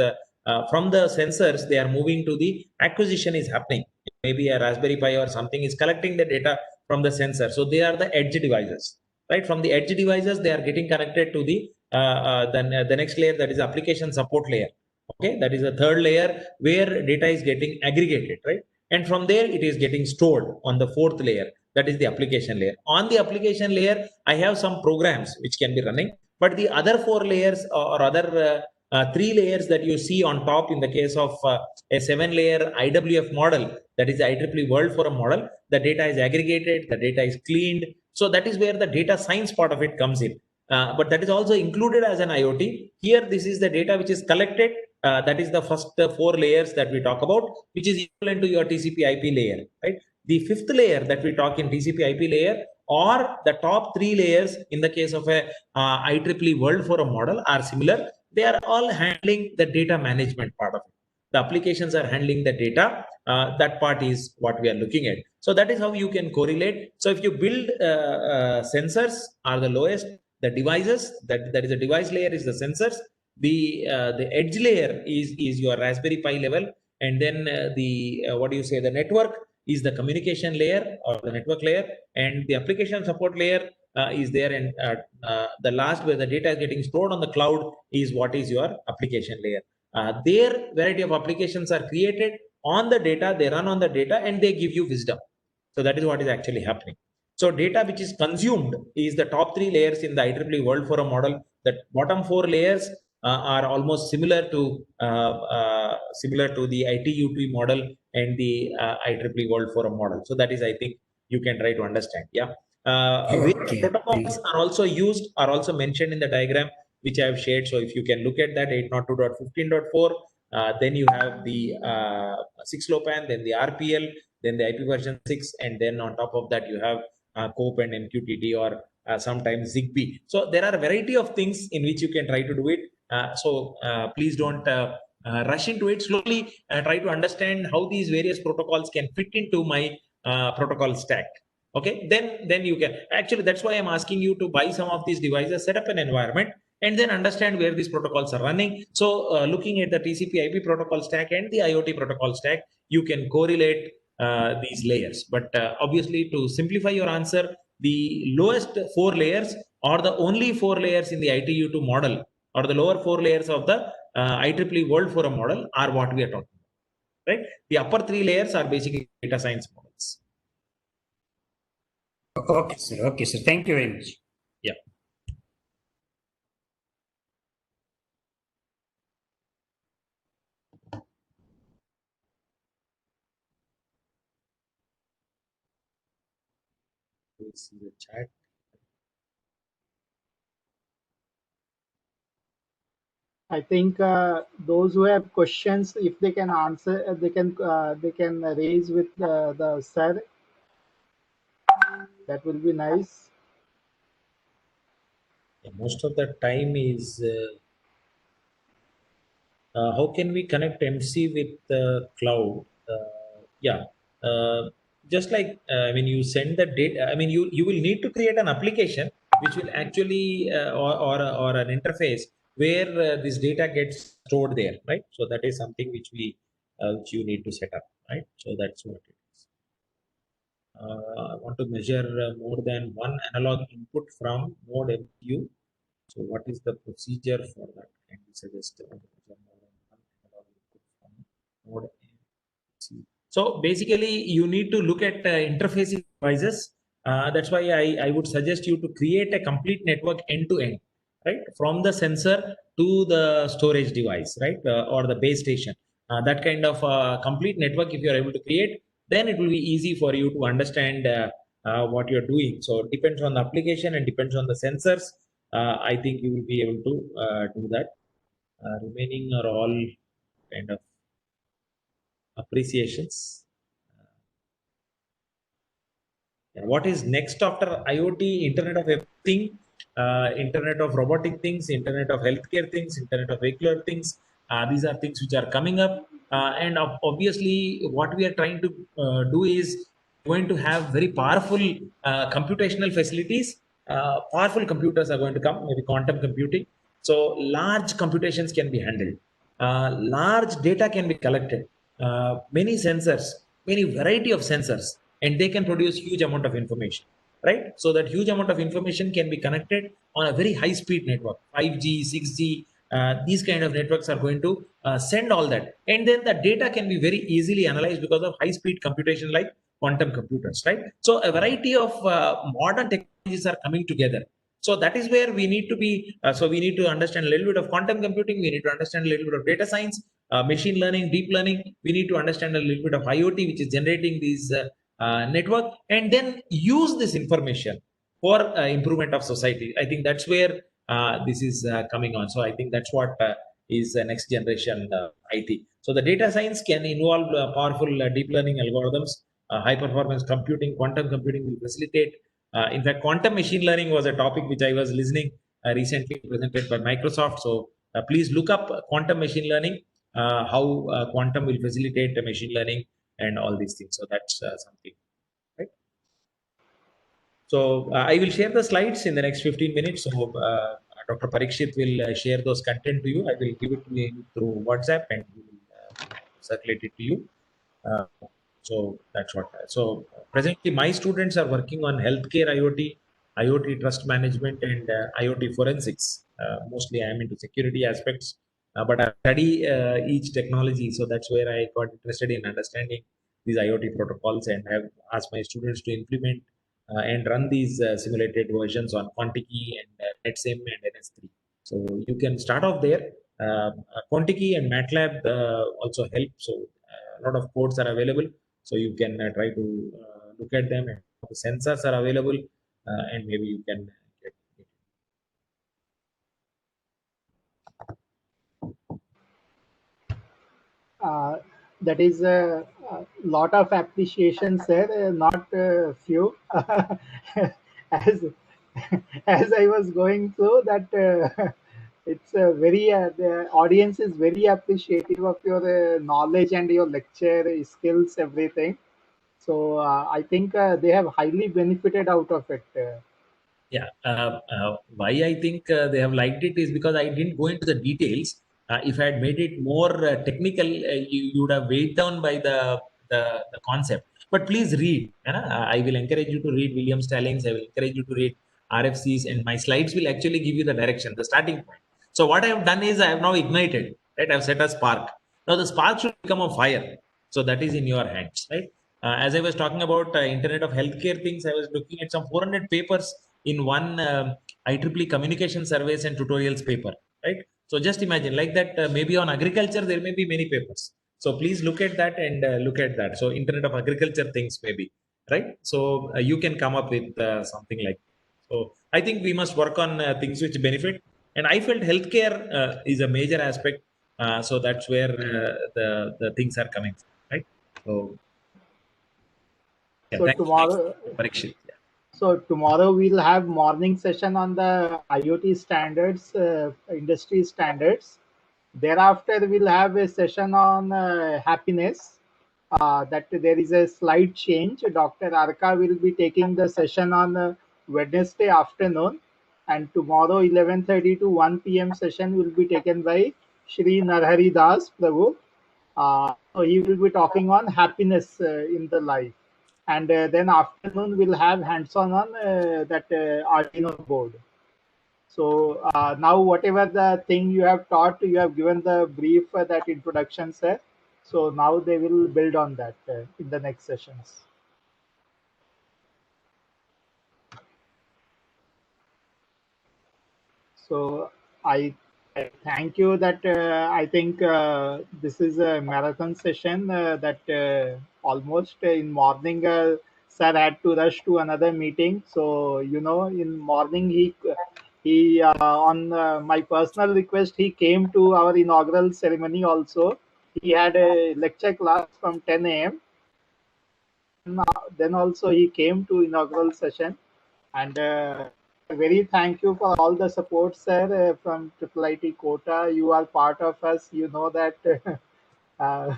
from the sensors. They are moving to the acquisition is happening. Maybe a Raspberry Pi or something is collecting the data from the sensor. So they are the edge devices, right? From the edge devices, they are getting connected to the next layer, that is application support layer. Okay, that is the third layer where data is getting aggregated, right? And from there, it is getting stored on the fourth layer, that is the application layer. On the application layer, I have some programs which can be running, but the other 4 layers or other 3 layers that you see on top, in the case of a 7-layer IWF model, that is the IEEE World Forum model, the data is aggregated, the data is cleaned. So that is where the data science part of it comes in. But that is also included as an IoT. Here, this is the data which is collected. That is the first 4 layers that we talk about, which is equivalent to your TCP/IP layer, right? The fifth layer that we talk in TCP/IP layer, or the top 3 layers in the case of a IEEE World Forum model, are similar. They are all handling the data management part of it. The applications are handling the data. That part is what we are looking at. So that is how you can correlate. So if you build sensors are the lowest, the devices, that is the device layer is the sensors, the edge layer is your Raspberry Pi level, and then the what do you say, the network is the communication layer or the network layer, and the application support layer is there, and the last, where the data is getting stored on the cloud, is what is your application layer. Their variety of applications are created on the data, they run on the data, and they give you wisdom. So that is what is actually happening. So data which is consumed is the top 3 layers in the IEEE World Forum model. The bottom 4 layers are almost similar to the ITU-T model and the IEEE World Forum model. So that is, I think, you can try to understand. Yeah. Okay, Protocols are also used, are also mentioned in the diagram which I have shared. So if you can look at that 802.15.4, then you have the 6LoWPAN, then the RPL, then the IP version 6, and then on top of that you have COPE and MQTT, or sometimes ZigBee. So there are a variety of things in which you can try to do it. So please don't rush into it. Slowly try to understand how these various protocols can fit into my protocol stack. Okay, then you can actually, that's why I'm asking you to buy some of these devices, set up an environment, and then understand where these protocols are running. So looking at the TCP/IP protocol stack and the IoT protocol stack, you can correlate these layers. But obviously, to simplify your answer, the lowest 4 layers, or the only 4 layers in the ITU2 model, or the lower 4 layers of the IEEE World Forum model, are what we are talking about, right? The upper 3 layers are basically data science models. okay, sir. Okay, sir. Thank you very much. Yeah. see the chat. I think those who have questions, if they can answer, they can raise with the sir. That will be nice. Most of the time is how can we connect MC with cloud? Yeah, just like when you send the data, I mean, you will need to create an application which will actually or an interface where this data gets stored there, right? So that is something which you need to set up, right? So that's what it is. I want to measure more than one analog input from node MCU. So what is the procedure for that? Can you suggest measure more than one analog input from node MCU? So basically, you need to look at interfacing devices. That's why I would suggest you to create a complete network end to end, right? From the sensor to the storage device, right? Or the base station. That kind of complete network, if you are able to create, then it will be easy for you to understand what you're doing. So it depends on the application and depends on the sensors. I think you will be able to do that. Remaining are all kind of appreciations. What is next after IoT? Internet of everything, Internet of robotic things, Internet of healthcare things, Internet of vehicular things. These are things which are coming up. And obviously, what we are trying to do is going to have very powerful computational facilities. Powerful computers are going to come, maybe quantum computing. So large computations can be handled. Large data can be collected. Many sensors, many variety of sensors, and they can produce huge amount of information, right? So that huge amount of information can be connected on a very high speed network, 5G, 6G. These kind of networks are going to send all that, and then the data can be very easily analyzed because of high speed computation like quantum computers, right? So a variety of modern technologies are coming together. So that is where we need to be. So we need to understand a little bit of quantum computing. We need to understand a little bit of data science, machine learning, deep learning. We need to understand a little bit of IoT, which is generating these network, and then use this information for improvement of society. I think that's where this is coming on. So I think that's what is next generation IT. So the data science can involve powerful deep learning algorithms, high performance computing, quantum computing will facilitate. In fact, quantum machine learning was a topic which I was listening recently presented by Microsoft. So please look up quantum machine learning, how quantum will facilitate machine learning and all these things. So that's something, right? So I will share the slides in the next 15 minutes. So Dr. Parikshit will share those content to you. I will give it to you through WhatsApp and we will circulate it to you. So that's what. So presently, my students are working on healthcare IoT, IoT trust management, and IoT forensics. Mostly, I am into security aspects, but I study each technology. So that's where I got interested in understanding these IoT protocols and have asked my students to implement and run these simulated versions on Quantiky and NetSim and NS3. So you can start off there. Quantiky and MATLAB also help. So a lot of codes are available. So you can try to look at them, and the sensors are available, and maybe you can get it. That is a lot of appreciations there, not few. as as I was going through that, it's very the audience is very appreciative of your knowledge and your lecture skills, everything. So I think they have highly benefited out of it. Yeah. Why I think they have liked it is because I didn't go into the details. If I had made it more technical, you would have weighed down by the concept. But please read. I will encourage you to read William Stallings. I will encourage you to read RFCs, and my slides will actually give you the direction, the starting point. So what I have done is I have now ignited. Right, I have set a spark. Now the spark should become a fire. So that is in your hands. Right. As I was talking about Internet of Healthcare things, I was looking at some 400 papers in one IEEE communication surveys and tutorials paper, right? So just imagine like that, maybe on agriculture, there may be many papers. So please look at that and look at that. So Internet of Agriculture things maybe. right? So you can come up with something like that. So I think we must work on things which benefit. And I felt healthcare is a major aspect. So that's where the things are coming from, right? So yeah, So thank you. Next, tomorrow, Parikshit. Yeah. so tomorrow we'll have morning session on the IoT standards, industry standards. Thereafter, we'll have a session on happiness. That there is a slight change. Dr. Arka will be taking the session on Wednesday afternoon, and tomorrow 11:30 to 1 p.m. session will be taken by Shri Narhari Das Prabhu. So he will be talking on happiness in the life, and then afternoon we'll have hands-on on that Arduino board. So now whatever the thing you have taught, you have given the brief that introduction, sir. So now they will build on that in the next sessions. So I thank you that I think this is a marathon session that almost in morning sir had to rush to another meeting. So in morning he on my personal request he came to our inaugural ceremony also. He had a lecture class from 10 a.m. Then also he came to inaugural session, and very thank you for all the support, sir, from Triple IT Kota. You are part of us. You know that. uh,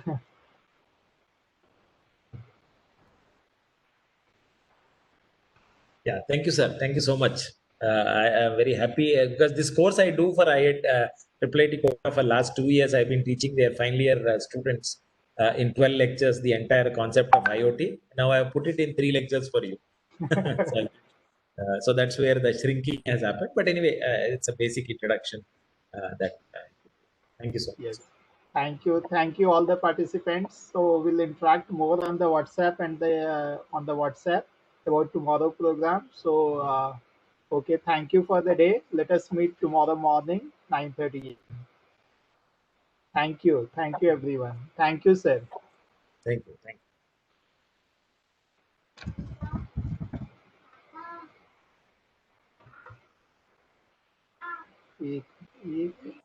Yeah, thank you, sir. Thank you so much. I am very happy because this course I do for IIT, IIIT Kota for last 2 years. I've been teaching their final year students in 12 lectures the entire concept of IoT. Now I have put it in 3 lectures for you. So, so that's where the shrinking has happened. But anyway, it's a basic introduction. Thank you so much. yes. Thank you, all the participants. So we'll interact more on the WhatsApp and the on the WhatsApp about tomorrow program. So okay, thank you for the day. Let us meet tomorrow morning, 9:30. Thank you, everyone. Thank you, sir. Thank you. Thank एक, एक